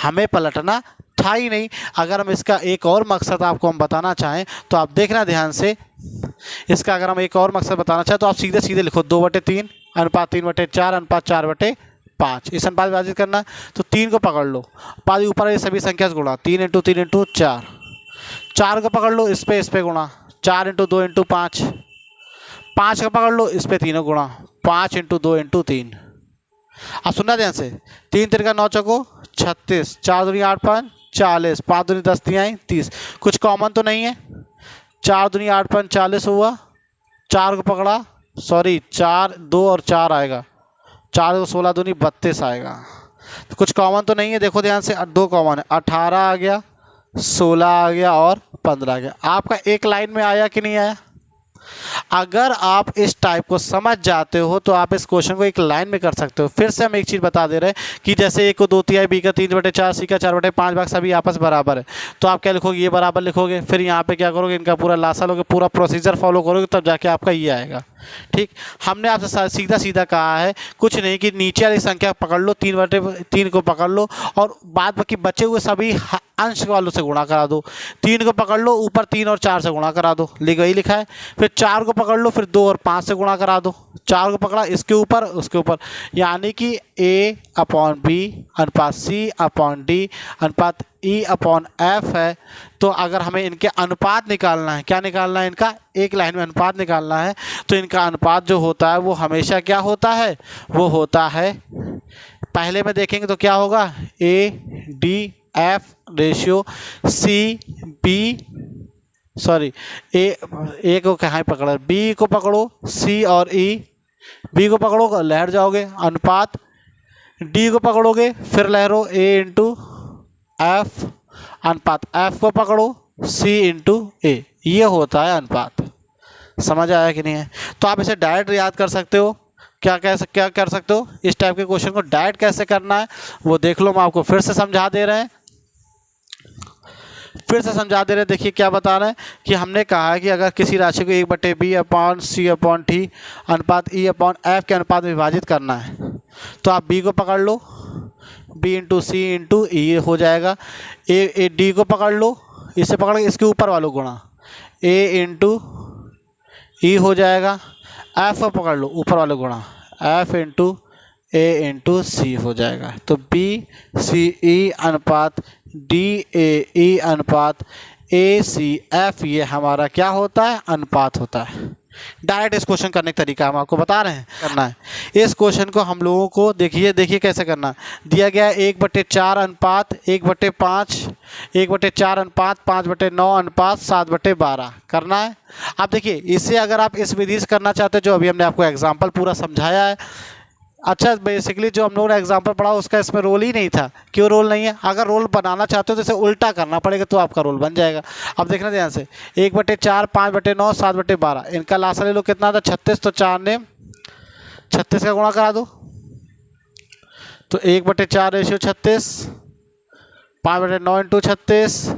हमें पलटना था ही नहीं। अगर हम इसका एक और मकसद आपको हम बताना चाहें तो आप देखना ध्यान से, इसका अगर हम एक और मकसद बताना चाहें तो आप सीधे सीधे लिखो 2/3 अनुपात 3/4 अनुपात 4/5। इस अनुपात विभाजित करना है तो 3 को पकड़ लो, बाद ऊपर ये सभी संख्या से गुणा, 3 इंटू 3 इंटू 4। 4 को पकड़ लो, इस पे गुणा, 4 इंटू 2 इंटू 5। 5 को पकड़ लो, इस पे तीनों गुणा, 5 इंटू 2 इंटू 3। अब सुनना ध्यान से, 3 3 का 9 चौको 36, 4 दूनी 8 5 40, 5 दूनी 10 3 30। कुछ कॉमन तो नहीं है? 4 दूनी 8 5 40 हुआ, 4 को पकड़ा, सॉरी 4 2 और 4 आएगा, 4 को 16 दूनी 32 आएगा। तो कुछ कॉमन तो नहीं है? देखो ध्यान से, 2 कॉमन है, 18 आ गया, 16 आ गया और 15 आ गया। आपका एक लाइन में आया कि नहीं आया? अगर आप इस टाइप को समझ जाते हो तो आप इस क्वेश्चन को एक लाइन में कर सकते हो। फिर से हम एक चीज़ बता दे रहे हैं कि जैसे ए को 2/3, बी का 3/4, सी का 4/5 भाग सभी आपस बराबर है, तो आप क्या लिखोगे? ये बराबर लिखोगे। फिर यहाँ पे क्या करोगे? इनका पूरा लासा लोगे, पूरा प्रोसीजर फॉलो करोगे, तब जाके आपका ये आएगा। ठीक, हमने आपसे सीधा सीधा कहा है कुछ नहीं कि नीचे वाली संख्या पकड़ लो, 3/3 को पकड़ लो और बाद बाकी बचे हुए सभी अंश वालों से गुणा करा दो। 3 को पकड़ लो, ऊपर 3 और 4 से गुणा करा दो, वही लिखा है। फिर 4 को पकड़ लो, फिर 2 और 5 से गुणा करा दो। 4 को पकड़ा, इसके ऊपर उसके ऊपर, यानी कि A/B अनुपात C/D अनुपात E/F है। तो अगर हमें इनके अनुपात निकालना है, क्या निकालना है? इनका एक लाइन में अनुपात निकालना है, तो इनका अनुपात जो होता है वो हमेशा क्या होता है? वो होता है, पहले में देखेंगे तो क्या होगा? ADF रेशियो ए को कहाँ पकड़ा? बी को पकड़ो, सी और ई, बी को पकड़ो लहर जाओगे, अनुपात डी को पकड़ोगे फिर लहरो A/F अनुपात एफ को पकड़ो C/A, ये होता है अनुपात। समझ आया कि नहीं है? तो आप इसे डायरेक्ट याद कर सकते हो। क्या कर सकते हो? इस टाइप के क्वेश्चन को डायरेक्ट कैसे करना है वो देख लो। हम आपको फिर से समझा दे रहे हैं, देखिए क्या बता रहे हैं कि हमने कहा है कि अगर किसी राशि को 1/B/C/D अनुपात E/F के अनुपात में विभाजित करना है, तो आप B को पकड़ लो, B/C/E हो जाएगा। D को पकड़ लो, इसे पकड़ के इसके ऊपर वालों गुणा A/E हो जाएगा। F को पकड़ लो, ऊपर वालों गुणा F/A/C हो जाएगा। तो BCE अनुपात DAE अनुपात ACF, ये हमारा क्या होता है? अनुपात होता है। डायरेक्ट इस क्वेश्चन करने का तरीका हम आपको बता रहे हैं करना है। इस क्वेश्चन को हम लोगों को देखिए कैसे करना है। दिया गया है 1/4 अनुपात 1/5, 1/4 अनुपात 5/9 अनुपात 7/12 करना है। अब देखिए इसे अगर आप इस विधि से करना चाहते हैं, जो अभी हमने आपको एग्जाम्पल पूरा समझाया है। अच्छा, बेसिकली जो हम लोगों ने एग्जाम्पल पढ़ा उसका इसमें रोल ही नहीं था। क्यों रोल नहीं है? अगर रोल बनाना चाहते हो तो इसे उल्टा करना पड़ेगा, तो आपका रोल बन जाएगा। अब देखना ध्यान से, 1/4 5/9 7/12, इनका लासा ले लो, कितना था? 36। तो 4 ने 36 का गुणा करा दो, तो 1/4 रेशियो 36, 5/9 इंटू 36,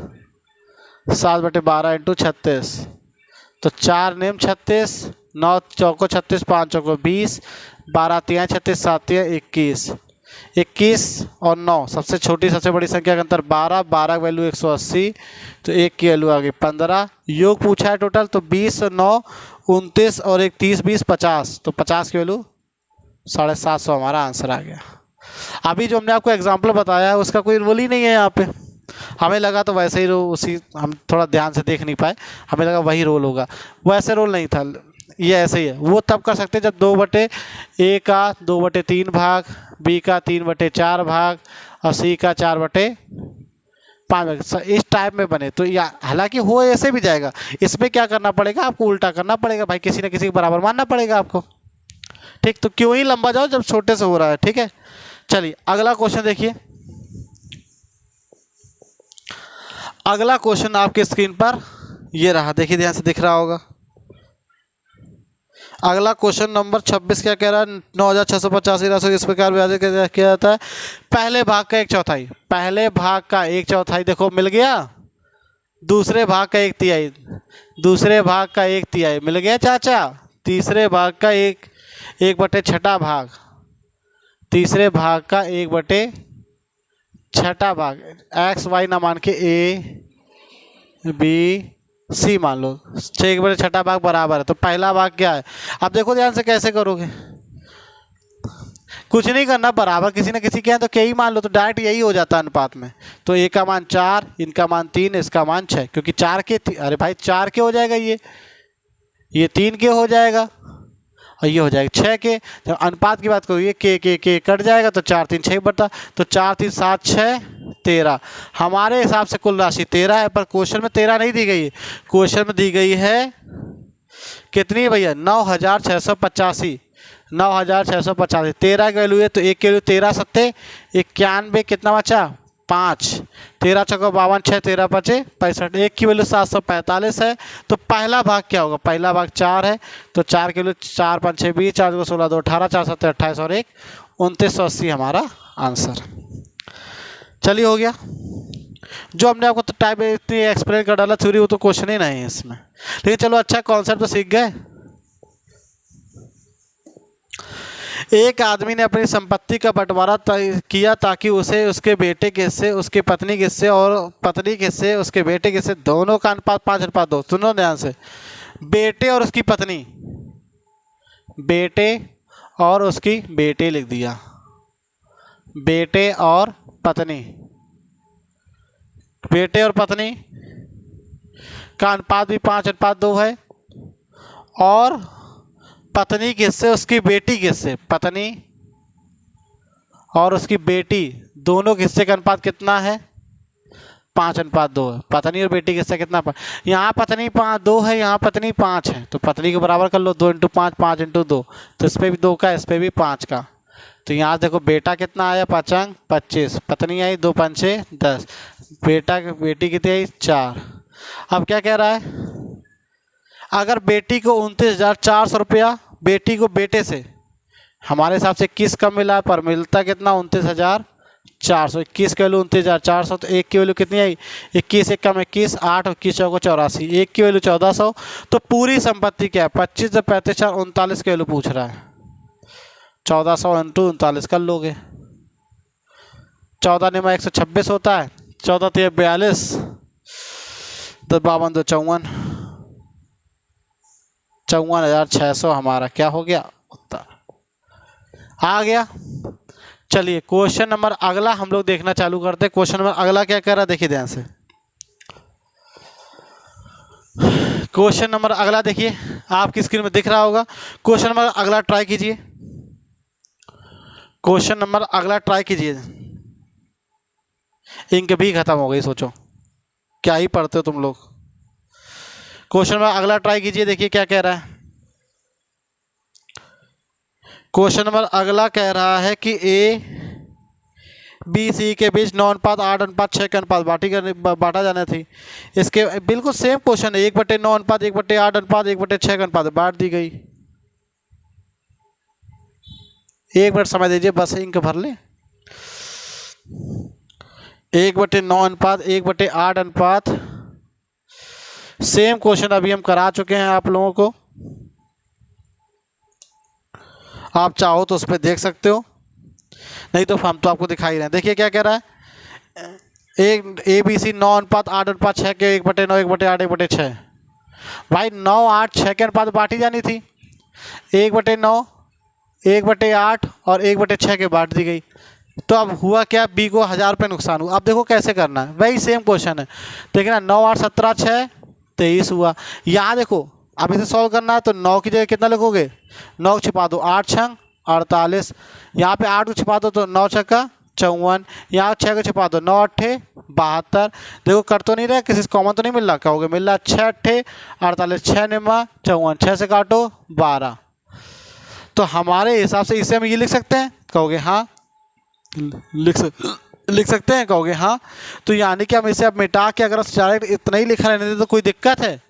7/12 इंटू 36, तो 4 नेम 36, 9 चौको 36, 5 चौको 20, 12 3 36, 7 3 21, 21 और 9 सबसे छोटी सबसे बड़ी संख्या का अंतर 12, 12 की वैल्यू 180, तो 1 की वैल्यू आ गई 15। योग पूछा है टोटल, तो 20 9 29 और 1 30 20 50, तो 50 की वैल्यू 750 हमारा आंसर आ गया। अभी जो हमने आपको एग्जाम्पल बताया है उसका कोई रोल ही नहीं है यहाँ पे। हमें लगा तो वैसे ही उसी, हम थोड़ा ध्यान से देख नहीं पाए, हमें लगा वही रोल होगा, वैसे रोल नहीं था, ये ऐसे ही है। वो तब कर सकते जब 2/A का 2/3 भाग, B का 3/4 भाग और C का 4/5 भाग इस टाइप में बने, तो या हालांकि हो ऐसे भी जाएगा। इसमें क्या करना पड़ेगा? आपको उल्टा करना पड़ेगा भाई, किसी न किसी के बराबर मानना पड़ेगा आपको। ठीक, तो क्यों ही लंबा जाओ जब छोटे से हो रहा है। ठीक है, चलिए अगला क्वेश्चन देखिए। अगला क्वेश्चन आपके स्क्रीन पर ये रहा, देखिए ध्यान से दिख रहा होगा। अगला क्वेश्चन नंबर 26 क्या कह रहा है? 9685 राशि इस प्रकार विभाजित किया जाता है। पहले भाग का 1/4, पहले भाग का 1/4 देखो मिल गया, दूसरे भाग का 1/3, दूसरे भाग का 1/3 मिल गया चाचा, तीसरे भाग का 1/6 भाग, तीसरे भाग का 1/6 भाग, एक्स वाई ना मान के ABC मान लो, 1/6 भाग बराबर है। तो पहला भाग क्या है? अब देखो ध्यान से कैसे करोगे, कुछ नहीं करना, बराबर किसी न किसी के हैं तो क्या ही मान लो, तो डायरेक्ट यही हो जाता है अनुपात में। तो A का मान 4, इनका मान 3, इसका मान 6, क्योंकि 4 के, अरे भाई 4 के हो जाएगा, ये 3 के हो जाएगा और ये हो जाएगा 6 के। जब अनुपात की बात करो, ये के कट जाएगा, तो 4 3 6 बढ़ता, तो 4 3 7 6 13। हमारे हिसाब से कुल राशि 13 है, पर क्वेश्चन में 13 नहीं दी गई है, क्वेश्चन में दी गई है कितनी भैया? 9685, 9685। 13 की वैल्यू है तो 1 की वैल्यू 13 7 91, कितना बचा? 5, 13 चौको 52, 6 13 5 65, 1 की वैल्यू 745 है। तो पहला भाग क्या होगा? पहला भाग 4 है, तो 4 की वैल्यू 4 5 6 20, 4 2 16 2 18, 4 7 28 और 1 2980 हमारा आंसर। चलिए हो गया। जो हमने आपको टाइप इतनी एक्सप्लेन कर डाला थ्योरी, वो तो क्वेश्चन ही नहीं है इसमें, लेकिन चलो अच्छा कॉन्सेप्ट तो सीख गए। एक आदमी ने अपनी संपत्ति का बंटवारा किया ताकि उसे उसके बेटे के हिस्से, उसकी पत्नी के हिस्से और पत्नी के हिस्से, उसके बेटे के हिस्से दोनों का अनुपात 5:2। सुनो ध्यान से, बेटे और उसकी पत्नी, बेटे और उसकी बेटी लिख दिया, बेटे और पत्नी, बेटे और पत्नी का अनुपात भी 5:2 है, और पत्नी के हिस्से उसकी बेटी के हिस्से, पत्नी और उसकी बेटी दोनों के हिस्से का अनुपात कितना है? 5:2 है। पत्नी और बेटी के हिस्से कितना? यहाँ पत्नी 2 है, यहाँ पत्नी 5 है, तो पत्नी को बराबर कर लो, 2 × 5 5 × 2, तो इस पर भी 2 का, इस पर भी 5 का। तो यहाँ देखो बेटा कितना आया? 5 25, पत्नी आई 2 5 10, बेटा बेटी कितनी आई? 4। अब क्या कह रहा है? अगर बेटी को 29,400 रुपया, बेटी को बेटे से हमारे हिसाब से 21 कम मिला, पर मिलता कितना? 29,400। 21 की वैल्यू 29,400, तो 1 की वैल्यू कितनी आई? 21 1 कम 21, 8 21 चौको 84, 1 की वैल्यू 1400। तो पूरी संपत्ति क्या है? 25 × 35 = 39 की वैल्यू पूछ रहा है। 1400 × 39 कर लोगे, 14 × 126 होता है, 14 × 42, 10 52 2 54, 54,600 हमारा क्या हो गया? उत्तर आ गया। चलिए क्वेश्चन नंबर अगला हम लोग देखना चालू करते हैं। क्वेश्चन नंबर अगला क्या कह रहा है? देखिए ध्यान से, क्वेश्चन नंबर अगला देखिए, आपकी स्क्रीन में दिख रहा होगा। क्वेश्चन नंबर अगला ट्राई कीजिए, क्वेश्चन नंबर अगला ट्राई कीजिए। इंक भी खत्म हो गई, सोचो क्या ही पढ़ते हो तुम लोग। क्वेश्चन नंबर अगला ट्राई कीजिए, देखिए क्या कह रहा है। क्वेश्चन नंबर अगला कह रहा है कि ए बी सी के बीच 9:8 8:6 के अनुपात बांटा जाना थी। इसके बिल्कुल सेम क्वेश्चन है, 1/9 अनुपात 1/8 अनुपात 1/6 का अनुपात बांट दी गई। 1 मिनट समय दीजिए, बस इंक भर ले। 1/9 अनुपात 1/8 अनुपात, सेम क्वेश्चन अभी हम करा चुके हैं आप लोगों को, आप चाहो तो उस पर देख सकते हो, नहीं तो हम तो आपको दिखाई रहे हैं। देखिए क्या कह रहा है, एक ए बी सी 9:8 8:6 के 1/9 1/8 1/6। भाई 9 8 6 के अनुपात बांटी जानी थी, 1/9 1/8 और 1/6 के बांट दी गई। तो अब हुआ क्या? बी को 1000 रुपये नुकसान हुआ। अब देखो कैसे करना है, वही सेम क्वेश्चन है। देखिए ना, 9 8 17 6 23 हुआ। यहाँ देखो अब इसे सॉल्व करना है, तो 9 की जगह कितना लिखोगे? 9 छिपा दो, 8 6 48, यहाँ पे 8 को छिपा दो तो 9 6 54, यहाँ 6 को छिपा दो 9 8 72। देखो कर तो नहीं रहा, किसी से कॉमन तो नहीं मिल रहा, कहोगे मिल रहा 6 8 48, 6 9 54, 6 से काटो 12। तो हमारे हिसाब से इसे हम ये लिख सकते हैं, कहोगे हाँ लिख सकते हैं, कहोगे हाँ। तो यानी कि हम इसे अब मिटा के अगर डायरेक्ट इतना ही लिखा रहने दें तो कोई दिक्कत है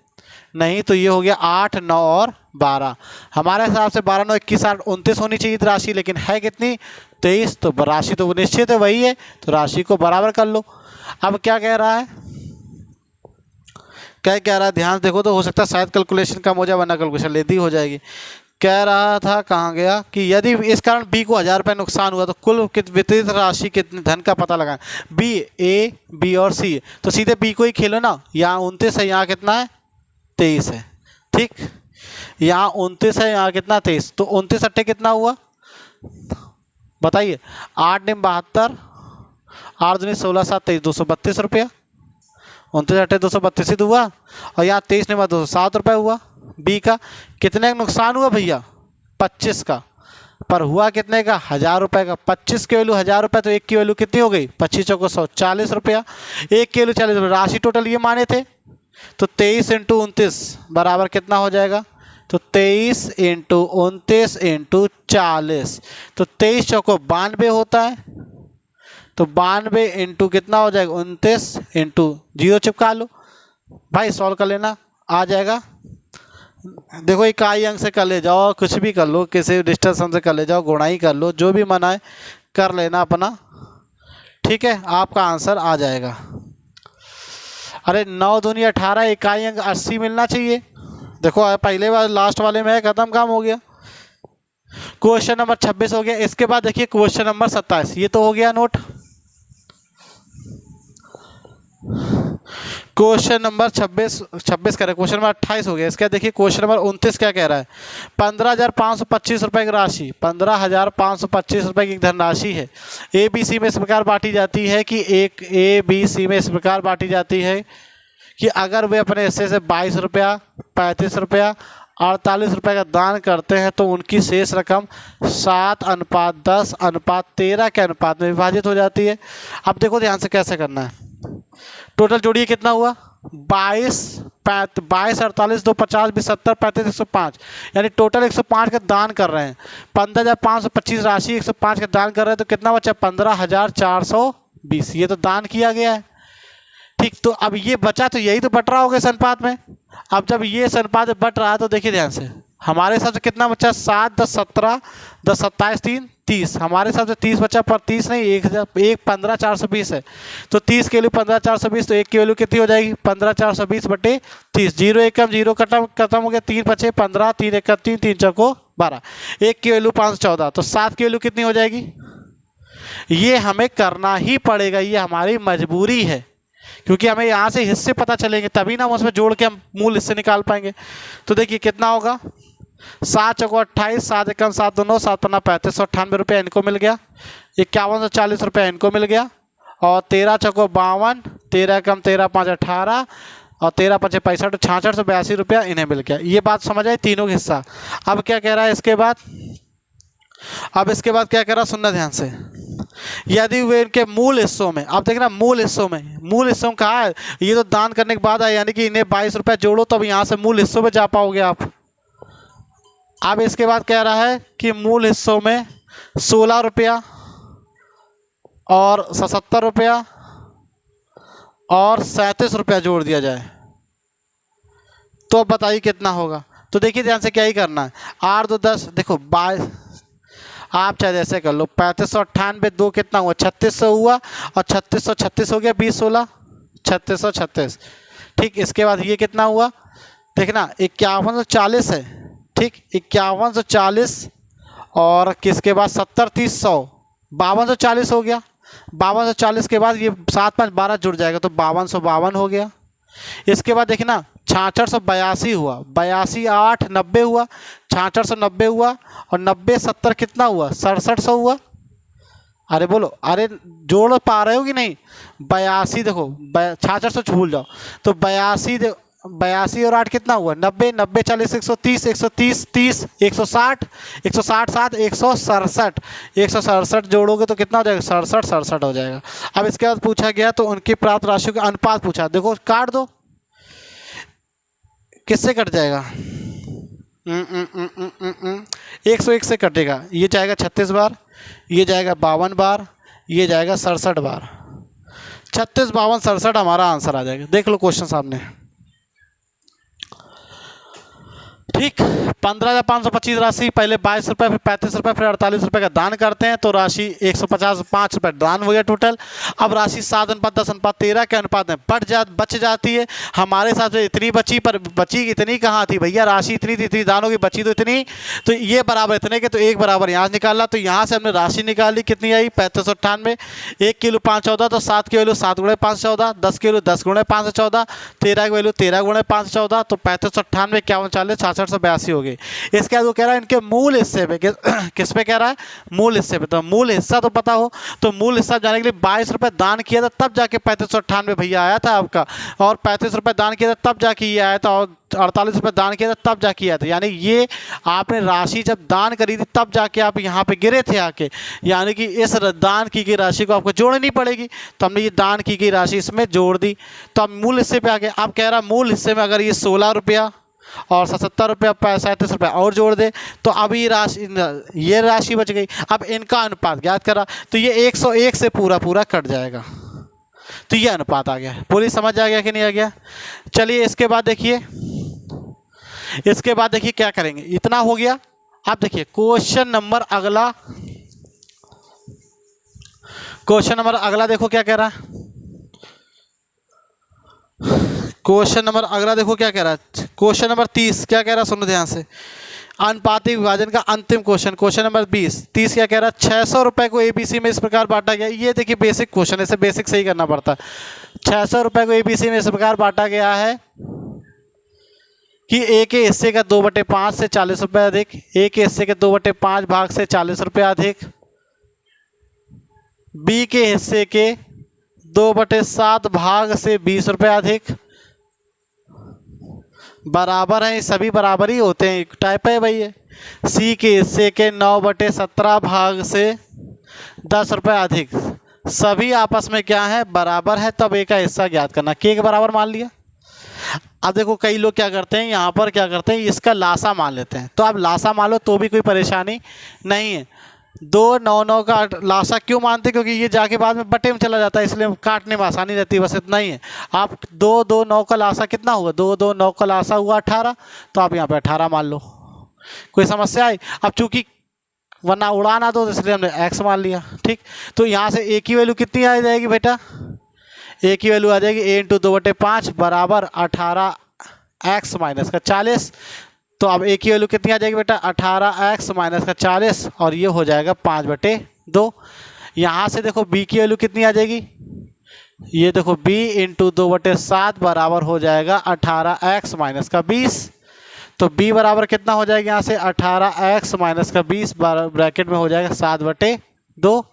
नहीं। तो ये हो गया 8 9 और 12। हमारे हिसाब से 12 9 21 8 29 होनी चाहिए राशि, लेकिन है कितनी? 23। तो राशि तो निश्चित है वही है, तो राशि को बराबर कर लो। अब क्या कह रहा है, क्या कह रहा है ध्यान देखो, तो हो सकता है शायद कैलकुलेशन कम हो जाए, वरना कैलकुलेशन लेती हो जाएगी। कह रहा था कहाँ गया कि यदि इस कारण बी को 1000 रुपये नुकसान हुआ तो कुल वितरित राशि कितनी धन का पता लगाएं। बी ए बी और सी, तो सीधे बी को ही खेलो ना। यहाँ 29 है, यहाँ कितना है? 23 है, ठीक। यहाँ 29 है, यहाँ कितना? 23। तो 29 अट्ठे कितना हुआ बताइए? 8 9 72, 8 दूनी 16 7 23, 232 रुपया। 29 अट्ठे 232 ही हुआ, और यहाँ 23 9 207 रुपये हुआ। बी का कितने का नुकसान हुआ भैया? 25 का। पर हुआ कितने का? 1000 रुपये का। 25 की वैल्यू 1000 रुपये, तो 1 की वैल्यू कितनी हो गई? 25 चौको 100, 40 रुपया। 1 की वैल्यू 40 रुपये, राशि टोटल ये माने थे, तो 23 × 29 बराबर कितना हो जाएगा? तो 23 × 29 × 40, तो 23 चौको 92 होता है। तो 92 इंटू कितना हो जाएगा 29 इंटू 0 चिपका लो भाई, सॉल्व कर लेना, आ जाएगा। देखो इकाई अंक से कर ले जाओ, कुछ भी कर लो, किसी डिस्टेंस से कर ले जाओ, गुणाई कर लो, जो भी मन आए कर लेना अपना, ठीक है, आपका आंसर आ जाएगा। अरे 9 दूनी 18, इकाई अंक 80 मिलना चाहिए। देखो पहले वाले लास्ट वाले में खत्म, काम हो गया। क्वेश्चन नंबर 26 हो गया। इसके बाद देखिए क्वेश्चन नंबर 27, ये तो हो गया नोट। क्वेश्चन नंबर 26 करें, क्वेश्चन नंबर 28 हो गया। इसका देखिए क्वेश्चन नंबर 29 क्या कह रहा है। 15,525 रुपए की राशि, 15,525 रुपए की धनराशि है। ए बी सी में इस प्रकार बांटी जाती है कि एक ए बी सी में इस प्रकार बांटी जाती है कि अगर वे अपने हिस्से से 22 रुपया, 35 रुपया, 48 रुपये का दान करते हैं तो उनकी शेष रकम 7:10:13 के अनुपात में विभाजित हो जाती है। अब देखो ध्यान से कैसे करना है। टोटल जोड़िए कितना हुआ 22, 48, 2 50, 20, 70, 35, 105, यानी टोटल 105 का दान कर रहे हैं। 15,525 राशि 105 का दान कर रहे हैं तो कितना बचा 15,420, ये तो दान किया गया है। ठीक, तो अब ये बचा तो यही तो बट रहा होगा इस अनुपात में। अब जब ये इस अनुपात में बट रहा है तो देखिए ध्यान से, हमारे हिसाब से कितना बचा 7, 10, 17, 10, 27, 3, 30, हमारे हिसाब से 30 बचा, पर 30 नहीं, 15,420 है तो 30 के वैल्यू 15,420, तो 1 की वैल्यू कितनी हो जाएगी 15,420 बटे 30, 0 एकम 0 खत्म हो गया, 3 बचे 15, 3 एकम 3, 3 चौको 12, 1 की वैल्यू 514, तो 7 की वैल्यू कितनी हो जाएगी। ये हमें करना ही पड़ेगा, ये हमारी मजबूरी है, क्योंकि हमें यहाँ से हिस्से पता चलेंगे तभी ना हम उसमें जोड़ के हम मूल हिस्से निकाल पाएंगे। तो देखिए कितना होगा 7 चौको 28, 7 एकम 7 2 9, 7 पन्ना 3598 रुपये इनको मिल गया, 5140 रुपये इनको मिल गया, और 13 चौको 52, 13 एकम 13 5 18, और 13 5 65, 6682 रुपया इन्हें मिल गया। ये बात समझ आई, तीनों का हिस्सा। अब क्या कह रहा है इसके बाद, अब इसके बाद क्या कह रहा है सुनना ध्यान से। यदि वे इनके मूल हिस्सों में, आप देखना मूल हिस्सों में कहा है, ये तो दान करने के बाद है, यानी कि इन्हें 22 रुपये जोड़ो तब यहाँ से मूल हिस्सों में जा पाओगे आप। अब इसके बाद कह रहा है कि मूल हिस्सों में 16 रुपया और 77 रुपया और 37 रुपया जोड़ दिया जाए, तो बताइए कितना होगा। तो देखिए ध्यान से क्या ही करना है, 8 2 10, देखो 22, आप चाहे जैसे कर लो, 3598 2 कितना हुआ 3600 हुआ, और 3636 हो गया, 20 16 3636। ठीक, इसके बाद ये कितना हुआ देखना 5140 है, ठीक 5140, और किसके बाद 70 30 100 5240 हो गया। 5240 के बाद ये 7 5 12 जुड़ जाएगा तो 5252 हो गया। इसके बाद देखना 6682 हुआ, 82 8 90 हुआ, 6690 हुआ, और 90 70 कितना हुआ 6700 हुआ। अरे बोलो, अरे जोड़ पा रहे हो कि नहीं। 82 देखो 6600 भूल जाओ, तो 82 और 8 कितना हुआ 90, 90 40 130, 130 30, 160, 160 7 167, 167 जोड़ोगे तो कितना हो जाएगा 67 हो जाएगा। अब इसके बाद पूछा गया तो उनकी प्राप्त राशि का अनुपात पूछा, देखो काट दो, किससे कट जाएगा 101 से कटेगा, ये जाएगा 36 बार, ये जाएगा 52 बार, ये जाएगा 67 बार, 36 52 67 हमारा आंसर आ जाएगा। देख लो क्वेश्चन सामने। ठीक, 15,525 राशि, पहले 22 रुपये, फिर 35 रुपये, फिर 48 रुपये का दान करते हैं तो राशि 155 रुपये दान हो गया टोटल। अब राशि 7:10:13 के अनुपात में बच जाती है। हमारे हिसाब से इतनी बची, पर बची इतनी कहाँ थी भैया, राशि इतनी थी, इतनी दानों की बची तो इतनी, तो ये बराबर इतने के, तो एक बराबर यहाँ से निकालना, तो यहाँ से हमने राशि निकाली कितनी आई 3598, 1 की वैल्यू 514, तो 7 की वैल्यू 7 × 514, 10 की वैल्यू 10 × 514, 13 की वैल्यू 13 × 514, तो 3598 51 40 6682 हो गई। इसके बाद वो कह रहा है इनके मूल हिस्से पे, किस पे कह रहा है मूल हिस्से पे, तो मूल हिस्सा तो पता हो, तो मूल हिस्सा जाने के लिए 22 रुपये दान किया था तब जाके 3598 भैया आया था आपका, और 35 रुपये दान किया था तब जाके ये आया था, और 48 रुपये दान किया था तब जाके आया था, यानी ये आपने राशि जब दान करी थी तब जाके आप यहाँ पे गिरे थे आके, यानी कि इस दान की गई राशि को आपको जोड़नी पड़ेगी, तो हमने ये दान की गई राशि इसमें जोड़ दी, तो अब मूल हिस्से पे आ गए। अब कह रहा मूल हिस्से में अगर ये 16 रुपया और 77 रुपये 37 रुपये और जोड़ दे तो अब ये राशि बच गई। अब इनका अनुपात ज्ञात करा तो ये 101 से पूरा पूरा कट जाएगा, तो ये अनुपात आ गया। पूरी समझ आ गया कि नहीं आ गया? चलिए इसके बाद देखिए, क्या करेंगे। इतना हो गया। अब देखिए क्वेश्चन नंबर अगला देखो क्या कह रहा है। क्वेश्चन नंबर अगला देखो क्या कह रहा है। क्वेश्चन नंबर 30 क्या कह रहा है, सुनो ध्यान से। अनुपातिक विभाजन का अंतिम क्वेश्चन नंबर 30 क्या कह रहा है। 600 रुपये को एबीसी में इस प्रकार बांटा गया। ये देखिए बेसिक क्वेश्चन, इसे बेसिक सही करना पड़ता है। 600 रुपये को एबीसी में इस प्रकार बांटा गया है कि ए के हिस्से का 2/5 से 40 रुपये अधिक, ए के हिस्से के 2/5 भाग से 40 रुपये अधिक, बी के हिस्से के 2/7 भाग से 20 रुपये अधिक, बराबर है। सभी बराबर ही होते हैं, टाइप है भाई ये। सी के हिस्से के 9/17 भाग से 10 रुपये अधिक, सभी आपस में क्या है, बराबर है। तब ए का हिस्सा ज्ञात करना। के के बराबर मान लिया। अब देखो कई लोग क्या करते हैं, यहाँ पर क्या करते हैं, इसका लासा मान लेते हैं। तो अब लासा मान लो तो भी कोई परेशानी नहीं है। 2 9 9 का लासा क्यों मानते हैं, क्योंकि ये जाके बाद में बटे में चला जाता है, इसलिए काटने में आसानी रहती है। बस इतना ही है। आप 2 2 9 का लासा कितना हुआ, 2 2 9 का लासा हुआ 18, तो आप यहाँ पे 18 मान लो। कोई समस्या आई? अब चूंकि वरना उड़ा ना दो, इसलिए हमने x मान लिया। ठीक, तो यहाँ से a की वैल्यू कितनी आ जाएगी बेटा, a की वैल्यू आ जाएगी a × 2/5 बराबर 18x माइनस का 40। तो अब a की वैल्यू कितनी आ जाएगी बेटा, 18x माइनस का 40, और ये हो जाएगा 5/2। यहाँ से देखो b की वैल्यू कितनी आ जाएगी, ये देखो b × 2/7 बराबर हो जाएगा 18x माइनस का 20। तो b बराबर कितना हो जाएगा, यहाँ से 18x माइनस का 20 ब्रैकेट में हो जाएगा 7/2।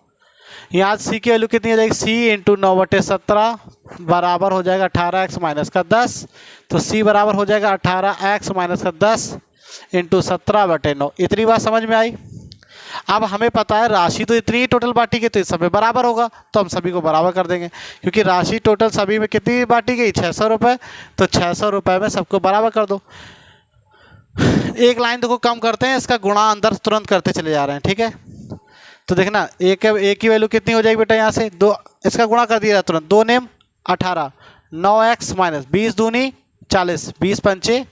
यहाँ c की वैल्यू कितनी आ जाएगी, c × 9/17 बराबर हो जाएगा 18x माइनस का 10। तो c बराबर हो जाएगा 18x माइनस का 10 × 17/9। इतनी बात समझ में आई? अब हमें पता है राशि तो इतनी ही टोटल बांटी गई, तो इस सब में बराबर होगा, तो हम सभी को बराबर कर देंगे। क्योंकि राशि टोटल सभी में कितनी बांटी गई, 600 रुपये। तो 600 रुपये में सबको बराबर कर दो। एक लाइन देखो कम करते हैं, इसका गुणा अंदर तुरंत करते चले जा रहे हैं। ठीक है, तो देखना ए की वैल्यू कितनी हो जाएगी बेटा, यहाँ से 2 इसका गुणा कर दिया तुरंत। 2 नेम 18, 9x माइनस 20 दूनी 40, 20 पंचे।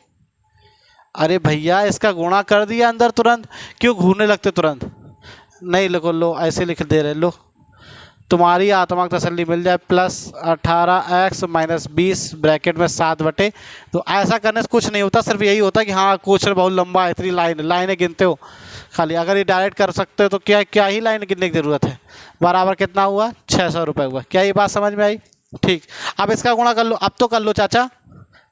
अरे भैया इसका गुणा कर दिया अंदर तुरंत, क्यों घूरने लगते तुरंत? नहीं लिखो, लो ऐसे लिख दे रहे, लो तुम्हारी आत्मा को तसल्ली मिल जाए। प्लस 18x माइनस 20 ब्रैकेट में 7/। तो ऐसा करने से कुछ नहीं होता, सिर्फ यही होता है कि हाँ क्वेश्चन बहुत लंबा है, इतनी लाइनें गिनते हो खाली। अगर ये डायरेक्ट कर सकते हो तो क्या ही लाइन गिनने की ज़रूरत है। बराबर कितना हुआ, 600 रुपये हुआ। क्या ये बात समझ में आई? ठीक, अब इसका गुणा कर लो, अब तो कर लो चाचा।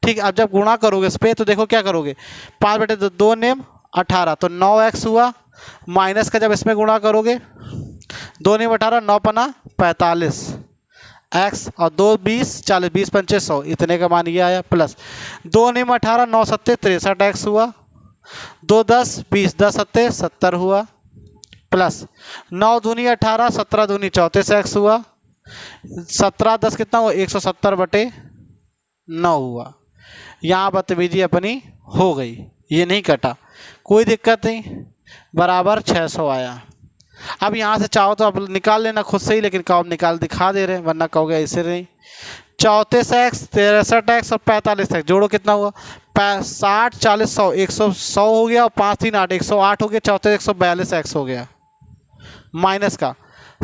ठीक, अब जब गुणा करोगे इस पर तो देखो क्या करोगे, 5/2 नेम 18, तो 9x हुआ, माइनस का जब इसमें गुणा करोगे 2 नेम 18, 9 पना 45 x और 2 20 40, 20 पंचे 100, इतने का मान ये आया। प्लस 2 नेम 18, 9 7 63x हुआ, 2 10 20, 10 7 70 हुआ। प्लस 9 दूनी 18, 17 दूनी 34x हुआ, 17 10 कितना हुआ, 170/9 हुआ। यहाँ बदतमीजी अपनी हो गई, ये नहीं कटा, कोई दिक्कत नहीं, बराबर 600 आया। अब यहाँ से चाहो तो अब निकाल लेना खुद से ही, लेकिन कहो निकाल दिखा दे रहे हैं, वरना कहोगे ऐसे नहीं। 34x 63x और 45x जोड़ो कितना हुआ, 60 40 100 100 हो गया, और 5 3 8 108 हो गया, 34 142x हो गया। माइनस का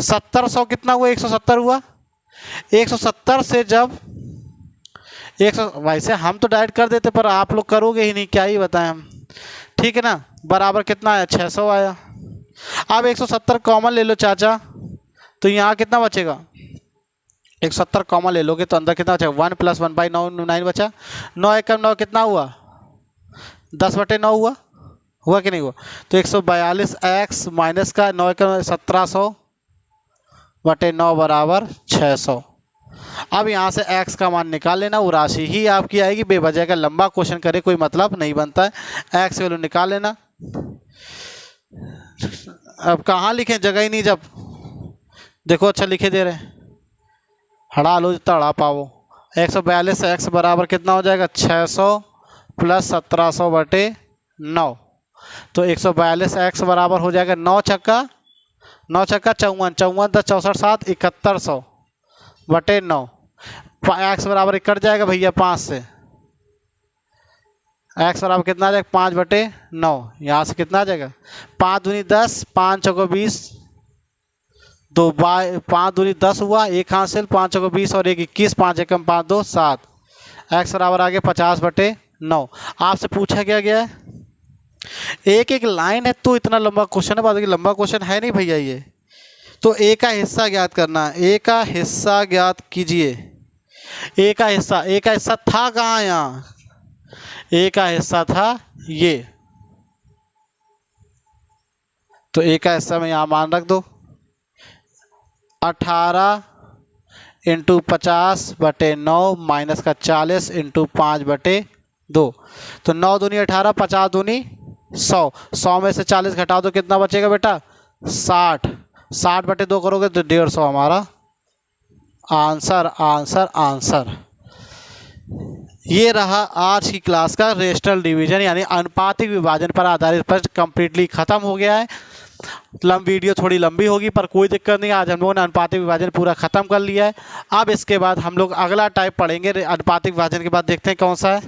70 100 कितना हुआ, 170 हुआ। 170 से जब 100, वैसे हम तो डायरेक्ट कर देते, पर आप लोग करोगे ही नहीं, क्या ही बताएं हम। ठीक है ना, बराबर कितना आया, 600 आया। अब 170 कॉमन ले लो चाचा, तो यहाँ कितना बचेगा, 170 कॉमन ले लोगे तो अंदर कितना बचेगा, 1 + 1/9 9 बचा। 9 1 9 कितना हुआ, 10/9 हुआ कि नहीं हुआ। तो 142x माइनस का 9 1 1700/9 बराबर 600। अब यहाँ से x का मान निकाल लेना, वो राशि ही आपकी आएगी। बेवजह का लंबा क्वेश्चन करे कोई मतलब नहीं बनता है। x वैल्यू निकाल लेना। अब कहाँ लिखें, जगह ही नहीं। जब देखो अच्छा लिखे दे रहे हैं, हड़ा लो जितना हड़ा पाओ। 142x बराबर कितना हो जाएगा, 600 प्लस 1700/9। तो 142x बराबर हो जाएगा 9 छक्का 54, 54 10 64 7 7100/9। एक्स बराबर कट जाएगा भैया 5 से। एक्स बराबर कितना आ जाएगा 5/9। यहाँ से कितना आ जाएगा 5 दूनी 10 5 चौको 20 दो 5 दूनी 10 हुआ, एक हासिल 5 चौको 20 और एक 21 5 एकम 5 2 7। एक्स बराबर आ गया 50/9। आपसे पूछा क्या गया है एक एक लाइन है तो इतना लंबा क्वेश्चन है, बाद लंबा क्वेश्चन है नहीं भैया ये। तो ए का हिस्सा ज्ञात करना है, ए का हिस्सा ज्ञात कीजिए। ए का हिस्सा था कहाँ यहाँ, ए का हिस्सा था ये। तो ए का हिस्सा में यहाँ मान रख दो 18 × 50/9 माइनस का 40 × 5/2। तो 9 दूनी 18 50 दूनी 100, 100 में से 40 घटा दो कितना बचेगा बेटा 60, 60/2 करोगे तो 150 हमारा आंसर। ये रहा आज की क्लास का रेशनल डिवीजन यानी अनुपातिक विभाजन पर आधारित प्रश्न कंप्लीटली ख़त्म हो गया है। वीडियो थोड़ी लंबी होगी पर कोई दिक्कत नहीं, आज हम लोगों ने अनुपातिक विभाजन पूरा ख़त्म कर लिया है। अब इसके बाद हम लोग अगला टाइप पढ़ेंगे। अनुपातिक विभाजन के बाद देखते हैं कौन सा है।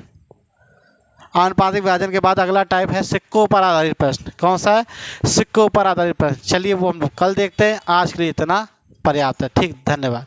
अनुपातिक विभाजन के बाद अगला टाइप है सिक्कों पर आधारित प्रश्न। कौन सा है सिक्कों पर आधारित प्रश्न। चलिए वो हम लोग कल देखते हैं। आज के लिए इतना पर्याप्त है। ठीक, धन्यवाद।